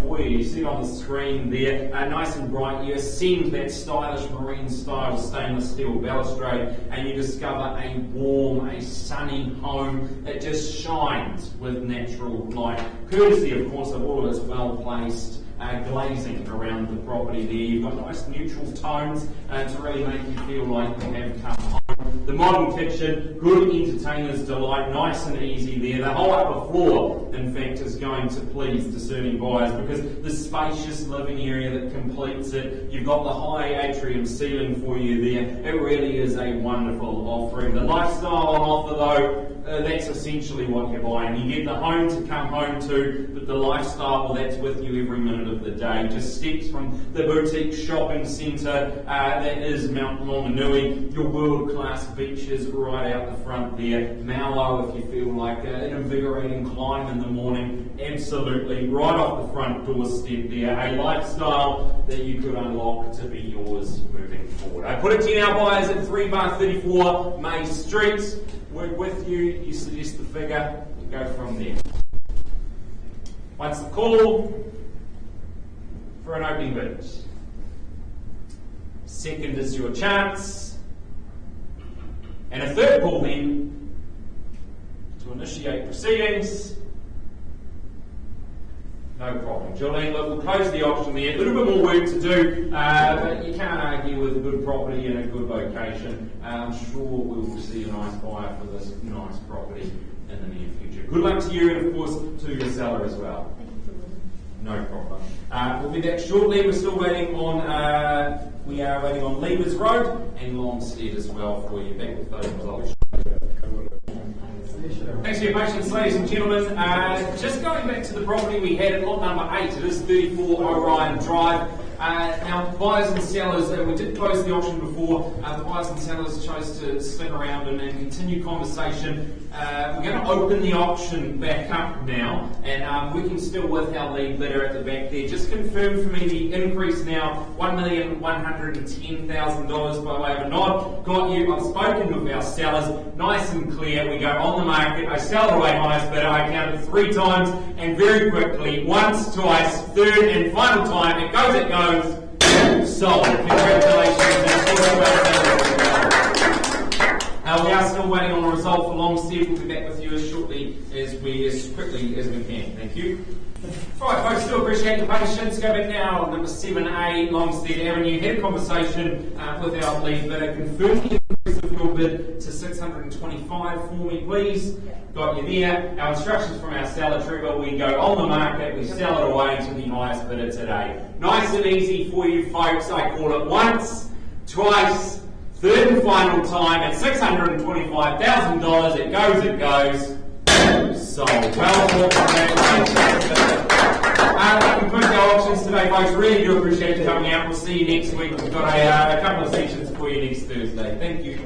for you. You see it on the screen there, nice and bright. You ascend that stylish marine style stainless steel balustrade and you discover a warm, a sunny home that just shines with natural light, courtesy of course of all of its well placed glazing around the property there. You've got nice neutral tones to really make you feel like you have come home. The modern kitchen, good entertainer's delight, nice and easy there. The whole upper floor, in fact, is going to please discerning buyers because the spacious living area that completes it, you've got the high atrium ceiling for you there. It really is a wonderful offering. The lifestyle on offer though, that's essentially what you're buying. You get the home to come home to, but the lifestyle, well, that's with you every minute of the day. Just steps from the boutique shopping centre that is Mount Maunganui, your world-class beaches right out the front there. Mallow, if you feel like an invigorating climb in the morning, absolutely right off the front doorstep there. A lifestyle that you could unlock to be yours moving forward. I put it to you now, buyers, at 3 bar 34 May Street. Work with you, you suggest the figure, you go from there. Once the call for an opening bid. Second is your chance. And a third call then to initiate proceedings. No problem. Jolene, look, we'll close the auction there. A little bit more work to do, but you can't argue with a good property in a good location. I'm sure we will see a nice buyer for this nice property in the near future. Good luck to you and, of course, to your seller as well. No problem. We'll be back shortly. We're still waiting on, we are waiting on Levers Road and Longstead as well for you. Back with those results. Thanks for your patience, ladies and gentlemen. Just going back to the property we had at lot number 8, it is 34 Orion Drive. Now, buyers and sellers, we did close the auction before. The buyers and sellers chose to stick around and continue conversation. We're going to open the auction back up now, and working still with our lead bidder at the back there. Just confirm for me the increase now, $1,110,000 by way of a nod. Got you. I've spoken with our sellers. Nice and clear. We go on the market. I sell it away, highest bidder. I counted 3 times, and very quickly, once, twice, third, and final time. It goes. Sold. Congratulations. We are still waiting on a result for Longstead. We'll be back with you as shortly as quickly as we can. Thank you. Right, folks, still appreciate your patience. Go back now, number 7A, Longstead Avenue. Had a conversation with our lead bidder. Confirm the increase of your bid to $625 for me, please. Got you there. Our instructions from our seller, Trevor, we go on the market, we sell it away to the highest bidder today. Nice and easy for you folks. I call it once, twice, third and final time at $625,000. It goes. Sold. Well, that concludes our auctions today, folks. Really do appreciate you coming out. We'll see you next week. We've got a couple of sessions for you next Thursday. Thank you.